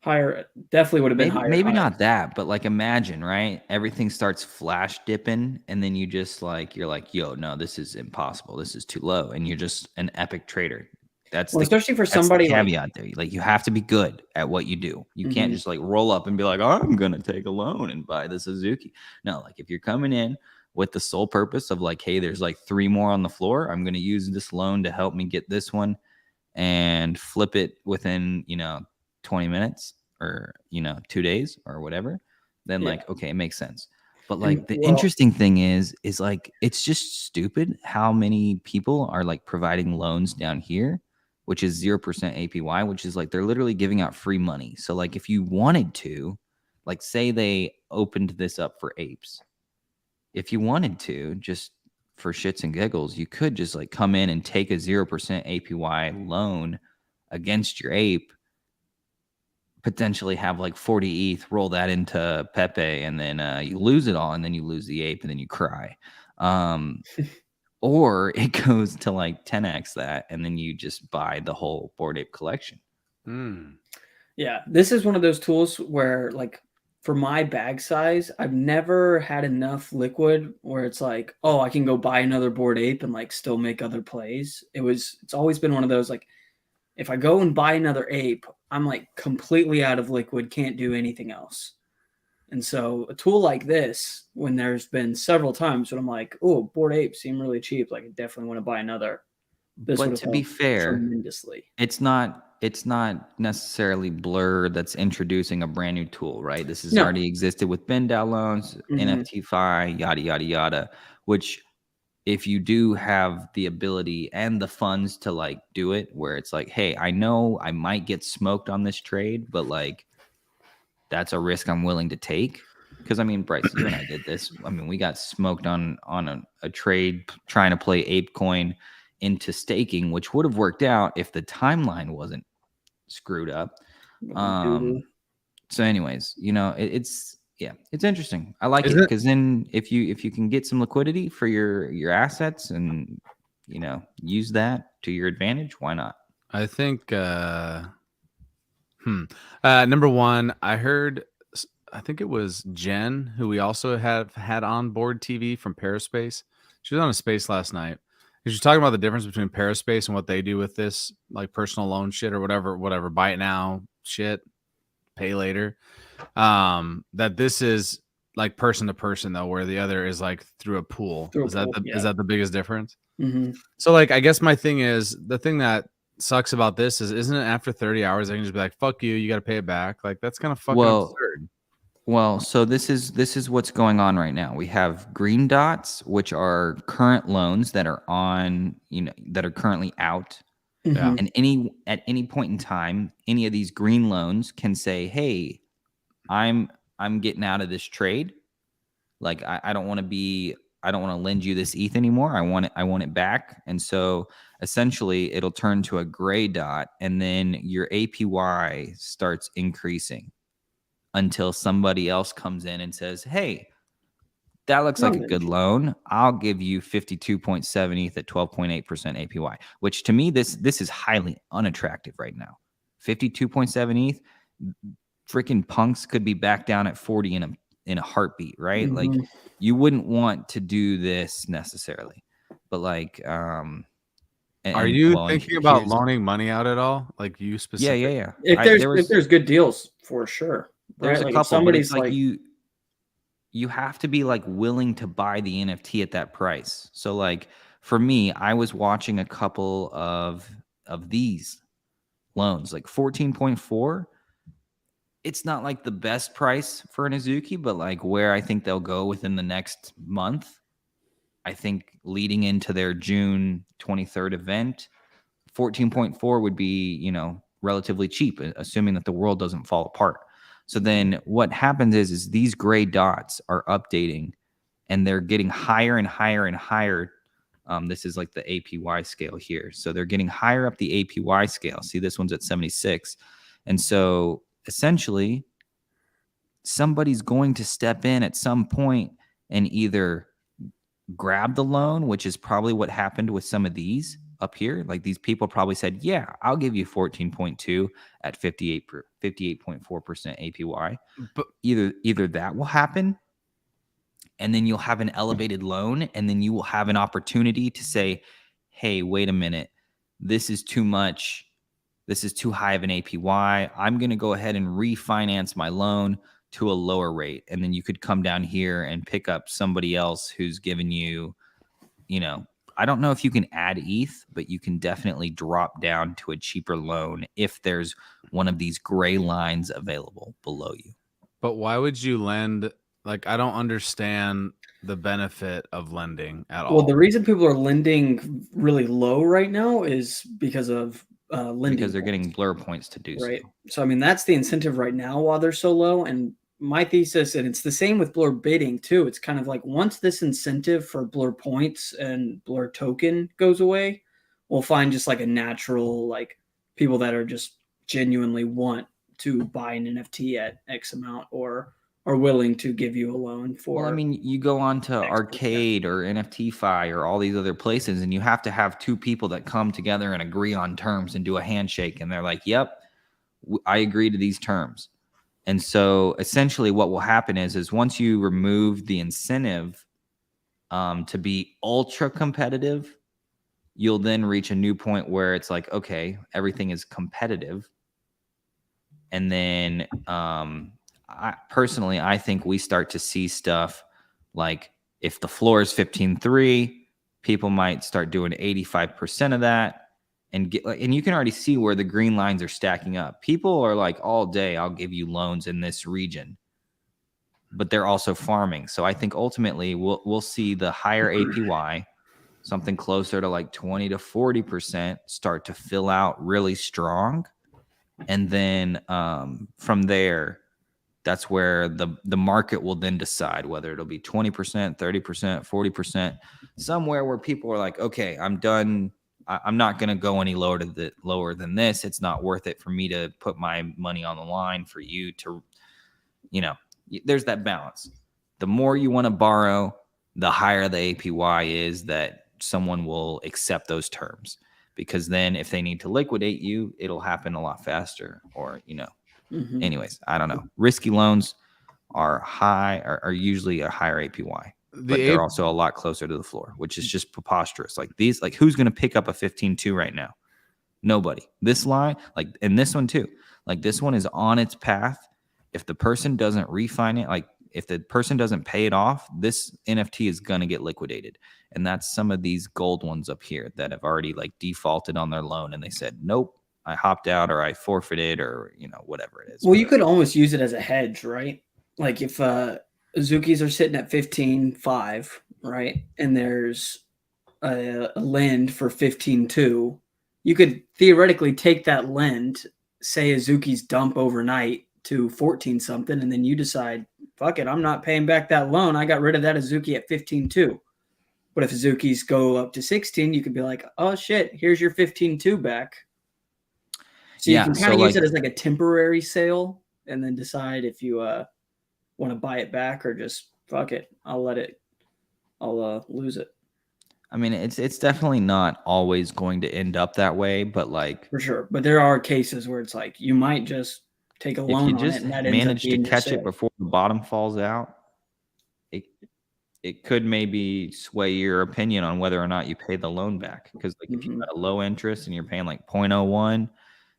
Higher definitely would have been higher. Maybe higher. not that, but like imagine, right? Everything starts flash dipping, and then you just like you're like, yo, no, this is impossible. This is too low, and you're just an epic trader. That's Well, especially for that's the somebody like caveat there. Like you have to be good at what you do. You can't Mhm. just like roll up and be like, I'm gonna take a loan and buy the Suzuki. No, like if you're coming in with the sole purpose of like, hey, there's like 3 more on the floor. I'm gonna use this loan to help me get this one and flip it within, you know, 20 minutes or, you know, 2 days or whatever, then Yeah. like, okay, it makes sense. But And, like the well- interesting thing is like it's just stupid how many people are like providing loans down here, which is 0% APY, which is like they're literally giving out free money. So like if you wanted to, like say they opened this up for apes, if you wanted to, just for shits and giggles, you could just like come in and take a 0% APY loan against your ape, potentially have like 40 ETH, roll that into Pepe, and then you lose it all, and then you lose the ape, and then you cry. Or it goes to like 10x that, and then you just buy the whole Bored Ape collection. Yeah, this is one of those tools where, like, for my bag size, I've never had enough liquid where it's like, oh, I can go buy another Bored Ape and like still make other plays. It's always been one of those like, if I go and buy another ape, I'm like completely out of liquid, can't do anything else. And so a tool like this, when there's been several times when I'm like, oh, Bored Ape seem really cheap, like I definitely want to buy another. This But would to have be helped fair, tremendously. it's not necessarily Blur that's introducing a brand new tool, right? This has No. already existed with BendDAO loans, NFT-Fi, yada yada yada. Which, if you do have the ability and the funds to like do it, where it's like, hey, I know I might get smoked on this trade, but like that's a risk I'm willing to take. Because I mean, Bryce, you and I did this. I mean, we got smoked on a trade trying to play ApeCoin into staking, which would have worked out if the timeline wasn't screwed up. So anyways, you know, it's interesting. I like it because then if you can get some liquidity for your assets and, you know, use that to your advantage, why not? I think number one, I heard, I think it was Jen, who we also have had on board TV from Paraspace. She was on a space last night. She was talking about the difference between Paraspace and what they do with this, like personal loan shit or whatever, buy it now shit, pay later. That this is like person to person though, where the other is like through a pool. Is that the biggest difference? So like, I guess my thing is, the thing that sucks about this is, isn't it after 30 hours they can just be like, fuck you got to pay it back? Like that's kind of fucking absurd. Well, so this is what's going on right now. We have green dots, which are current loans that are on, you know, that are currently out. Yeah. And at any point in time, any of these green loans can say, hey, I'm getting out of this trade. Like I don't want to lend you this ETH anymore. I want it back. And so essentially it'll turn to a gray dot, and then your APY starts increasing until somebody else comes in and says, hey, That looks like a No, good loan. I'll give you 52.7 ETH at 12.8% APY, which to me, this is highly unattractive right now. 52.7 ETH, freaking punks could be back down at 40 in a heartbeat, right? Like Mhm. you wouldn't want to do this necessarily, but like, Are you and thinking about here's, loaning money out at all? Like you specific? yeah. If there's good deals, for sure, There's right? a Like if couple, but it's somebody's like like, you have to be like willing to buy the NFT at that price. So like for me, I was watching a couple of these loans, like 14.4. It's not like the best price for an Azuki, but like where I think they'll go within the next month. I think leading into their June 23rd event, 14.4 would be, relatively cheap, assuming that the world doesn't fall apart. So then what happens is these gray dots are updating and they're getting higher and higher and higher. This is like the APY scale here. So they're getting higher up the APY scale. See, this one's at 76. And so essentially, somebody's going to step in at some point and either grab the loan, which is probably what happened with some of these up here. Like these people probably said, yeah, I'll give you 14.2 at 58.4% APY. But Either that will happen, and then you'll have an elevated loan, and then you will have an opportunity to say, hey, wait a minute, this is too much. This is too high of an APY. I'm going to go ahead and refinance my loan to a lower rate. And then you could come down here and pick up somebody else who's giving you, I don't know if you can add ETH, but you can definitely drop down to a cheaper loan if there's one of these gray lines available below you. But why would you lend? Like, I don't understand the benefit of lending at all. well, the reason people are lending really low right now is because of lending Because they're points, getting blur points to do right? so. So I mean, that's the incentive right now while they're so low. And my thesis, and it's the same with Blur bidding too. It's kind of like once this incentive for Blur points and Blur token goes away, we'll find just like a natural like people that are just genuinely want to buy an NFT at X amount or are willing to give you a loan for. Well, I mean, you go on to X%. Arcade or NFTFi or all these other places, and you have to have two people that come together and agree on terms and do a handshake. And they're like, yep, I agree to these terms. And so essentially what will happen is once you remove the incentive to be ultra competitive, you'll then reach a new point where it's like, okay, everything is competitive. And then I think we start to see stuff like if the floor is 15.3, people might start doing 85% of that. And you can already see where the green lines are stacking up. People are like, all day, I'll give you loans in this region, but they're also farming. So I think ultimately we'll see the higher APY, something closer to like 20 to 40% start to fill out really strong. And then from there, that's where the market will then decide whether it'll be 20%, 30%, 40%, somewhere where people are like, okay, I'm done. I'm not going to go any lower than this. It's not worth it for me to put my money on the line for you to, there's that balance. The more you want to borrow, the higher the APY is that someone will accept those terms, because then if they need to liquidate you, it'll happen a lot faster. Or, Mhm. anyways, I don't know. Risky loans are usually a higher APY, but they're also a lot closer to the floor, which is just preposterous. Like these, like who's going to pick up a 15.2 right now? Nobody. This line, and this one too, like this one is on its path. If the person doesn't refinance, like if the person doesn't pay it off, this NFT is going to get liquidated. And that's some of these gold ones up here that have already like defaulted on their loan. And they said, nope, I hopped out or I forfeited or, whatever it is. Well, you could almost use it as a hedge, right? Like if Azukis are sitting at 15.5, right? And there's a lend for 15.2, you could theoretically take that lend, say Azuki's dump overnight to 14 something, and then you decide, fuck it, I'm not paying back that loan. I got rid of that Azuki at 15.2. But if Azukis go up to 16, you could be like, oh shit, here's your 15.2 back. So you can kind of use it as like a temporary sale and then decide if you want to buy it back or just fuck it, I'll lose it I mean, it's definitely not always going to end up that way, but like for sure. But there are cases where it's like you might just take a if loan you on it, just and that ends up manage to being your catch it sale. before the bottom falls out, it could maybe sway your opinion on whether or not you pay the loan back. Because like if you've got a low interest and you're paying like 0.01,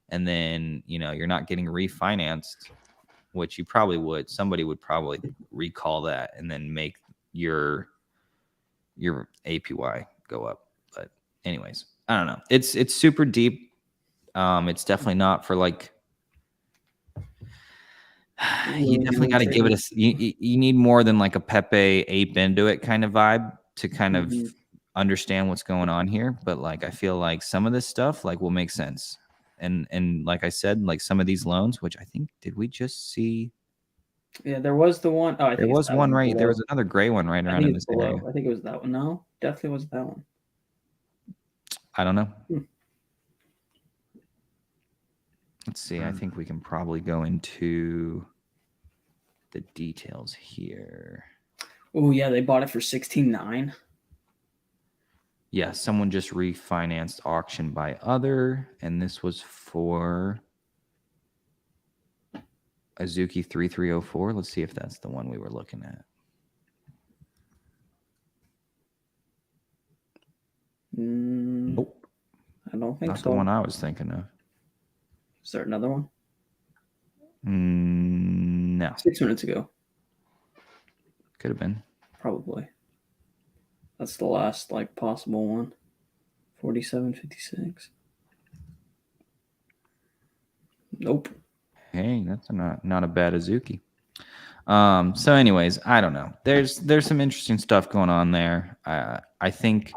and then you're not getting refinanced, which you probably would, somebody would probably recall that and then make your APY go up. But anyways, I don't know. It's super deep. It's definitely not for like. You definitely got to give it you need more than like a Pepe ape into it kind of vibe to kind of understand what's going on here. But like I feel like some of this stuff like will make sense. And like I said, like some of these loans, which I think did we just see? Yeah, there was the one. Oh, I think There was one right. below. There was another gray one right around in this area. I think it was that one. No, definitely wasn't that one. I don't know. Let's see. I think we can probably go into the details here. Oh yeah, they bought it for 16.9. Yeah, someone just refinanced auction by other, and this was for Azuki 3304. Let's see if that's the one we were looking at. Nope. I don't think Not so. the one I was thinking of. Is there another one? No. 6 minutes ago. Could have been. Probably. That's the last like possible one. 47.56. Nope. Hey, that's not a bad Azuki. So anyways, I don't know. There's some interesting stuff going on there. I think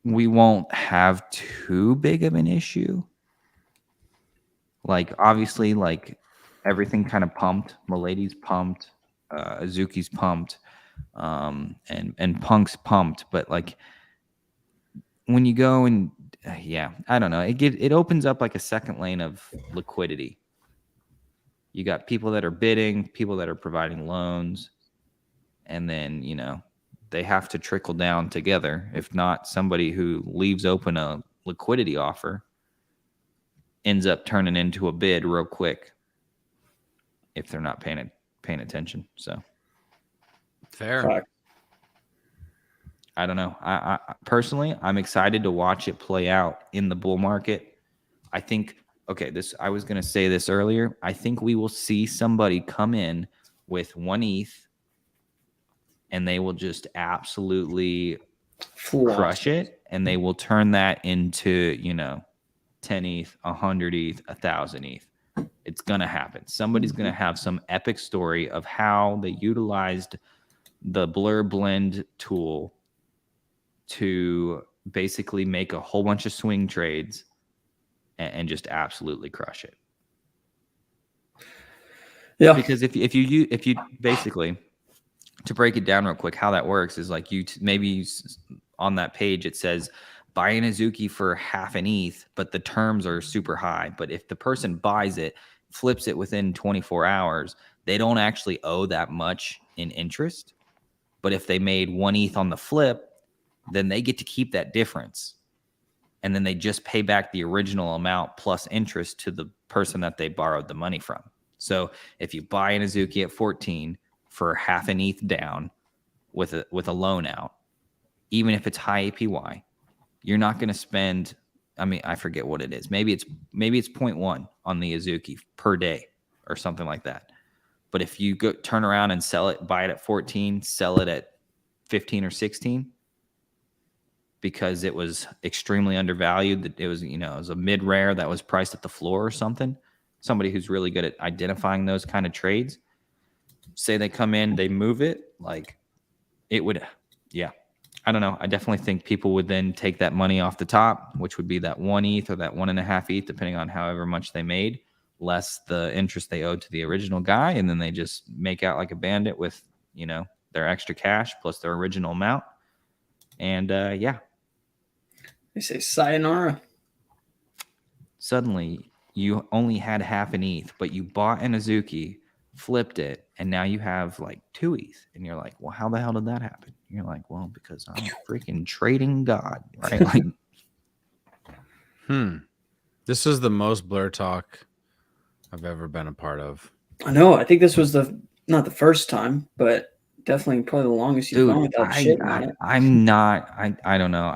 we won't have too big of an issue. Like obviously, like everything kind of pumped. Milady's pumped. Azuki's pumped. And Punk's pumped. But like when you go and I don't know. It opens up like a second lane of liquidity. You got people that are bidding, people that are providing loans, and then, they have to trickle down together. If not, somebody who leaves open a liquidity offer ends up turning into a bid real quick if they're not paying attention. So fair. Correct. I don't know. I personally, I'm excited to watch it play out in the bull market. I think, I was going to say this earlier. I think we will see somebody come in with 1 ETH and they will just absolutely crush it. And they will turn that into, 10 ETH, 100 ETH, 1,000 ETH. It's going to happen. Somebody's going to have some epic story of how they utilized the Blur Blend tool to basically make a whole bunch of swing trades and just absolutely crush it. Yeah. Because if you basically, to break it down real quick, how that works is like maybe on that page it says buy an Azuki for half an ETH, but the terms are super high. But if the person buys it, flips it within 24 hours, they don't actually owe that much in interest. But if they made 1 ETH on the flip, then they get to keep that difference. And then they just pay back the original amount plus interest to the person that they borrowed the money from. So if you buy an Azuki at 14 for half an ETH down with a loan out, even if it's high APY, you're not going to spend, I forget what it is. Maybe it's 0.1 on the Azuki per day or something like that. But if you go turn around and sell it, buy it at 14, sell it at 15 or 16, because it was extremely undervalued. It was, it was a mid rare that was priced at the floor or something. Somebody who's really good at identifying those kind of trades. Say they come in, they move it, like it would, I don't know. I definitely think people would then take that money off the top, which would be that 1 ETH or that 1.5 ETH, depending on however much they made, less the interest they owed to the original guy. And then they just make out like a bandit with, their extra cash plus their original amount. And They say sayonara. Suddenly, you only had half an ETH, but you bought an Azuki flipped it, and now you have like 2 ETH, and you're like, well, how the hell did that happen? You're like, well, because I'm a freaking trading god, right? Like, This is the most Blur talk I've ever been a part of. I know. I think this was not the first time, but definitely probably the longest you've gone without shit on it. I'm not. I don't know.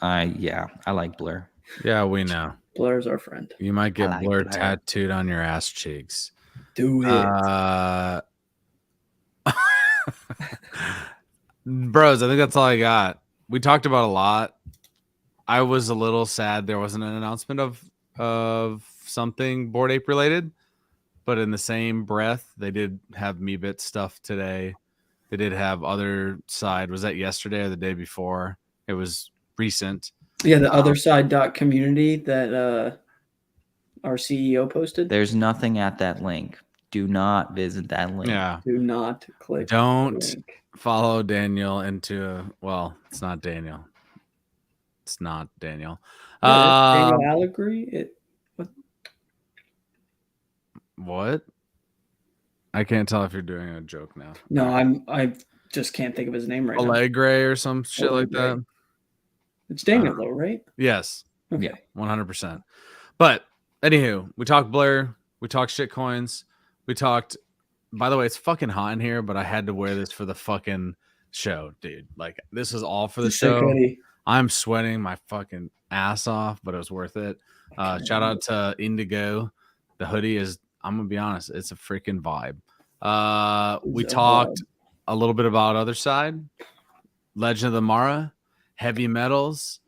Yeah, I like Blur. Yeah, we know. Blur's our friend. You might get like Blur Blur. tattooed on your ass cheeks. Do it. Bros, I think that's all I got. We talked about a lot. I was a little sad there wasn't an announcement of something Bored Ape related, but in the same breath, they did have Meebits stuff today. They did have Otherside. Was that yesterday or the day before? It was recent. Yeah, the Otherside.community that our CEO posted. There's nothing at that link. Do not visit that link. Yeah. Do not click. Don't the link. follow Daniel into it's not Daniel. It's not Daniel. Daniel Allegory. What? I can't tell if you're doing a joke now. No, I just can't think of his name right now. Allegre or some shit like that. It's Daniel though, right? Yes. Okay. 100%. But anywho, we talked Blur. We talked shit coins. We talked. By the way, it's fucking hot in here, but I had to wear this for the fucking show, dude. Like, this is all for the show. Hoodie. I'm sweating my fucking ass off, but it was worth it. Shout out to Indigo. The hoodie is, I'm gonna be honest, it's a freaking vibe. We talked a little bit about Otherside, Legend of the Mara, heavy metals,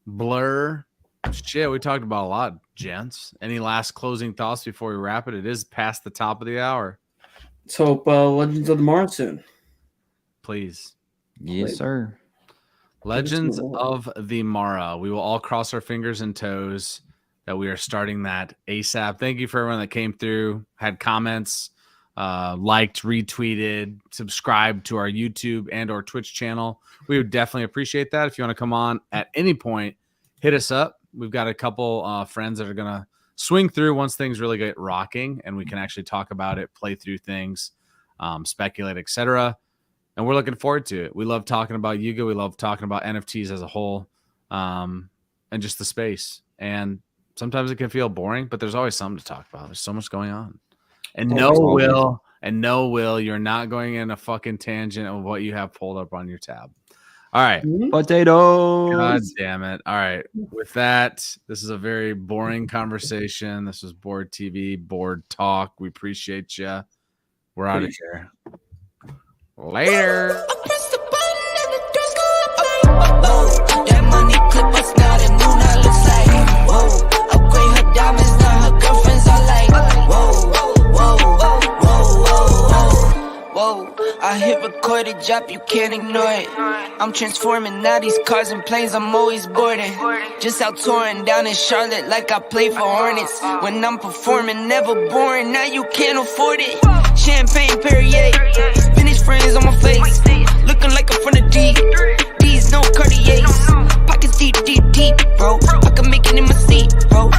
Blur. Shit, we talked about a lot, gents. Any last closing thoughts before we wrap it? It is past the top of the hour. Let's hope Legends of the Mara soon. Please. Yes, sir. Legends of the Mara. We will all cross our fingers and toes that we are starting that ASAP. Thank you for everyone that came through, had comments, liked, retweeted, subscribed to our YouTube and or Twitch channel. We would definitely appreciate that. If you want to come on at any point, hit us up. We've got a couple friends that are going to swing through once things really get rocking and we can actually talk about it, play through things, speculate, etc. And we're looking forward to it. We love talking about Yuga. We love talking about NFTs as a whole, and just the space. And sometimes it can feel boring, but there's always something to talk about. There's so much going on. And Will, you're not going in a fucking tangent of what you have pulled up on your tab. All right. Potatoes. God damn it. All right. With that, this is a very boring conversation. This was Bored TV, Bored Talk. We appreciate you. We're out of here. Later. That money clip us now, that moon I looks like. Whoa, upgrade her diamonds, now her girlfriends are like. Whoa, I hit record a drop, you can't ignore it. I'm transforming now these cars and planes, I'm always boarding. Just out touring down in Charlotte like I play for Hornets. When I'm performing, never boring, now you can't afford it. Champagne Perrier, Spanish friends on my face. Looking like I'm from the D. These no Cartiers. Pockets deep, deep, deep, bro. I can make it in my seat, bro.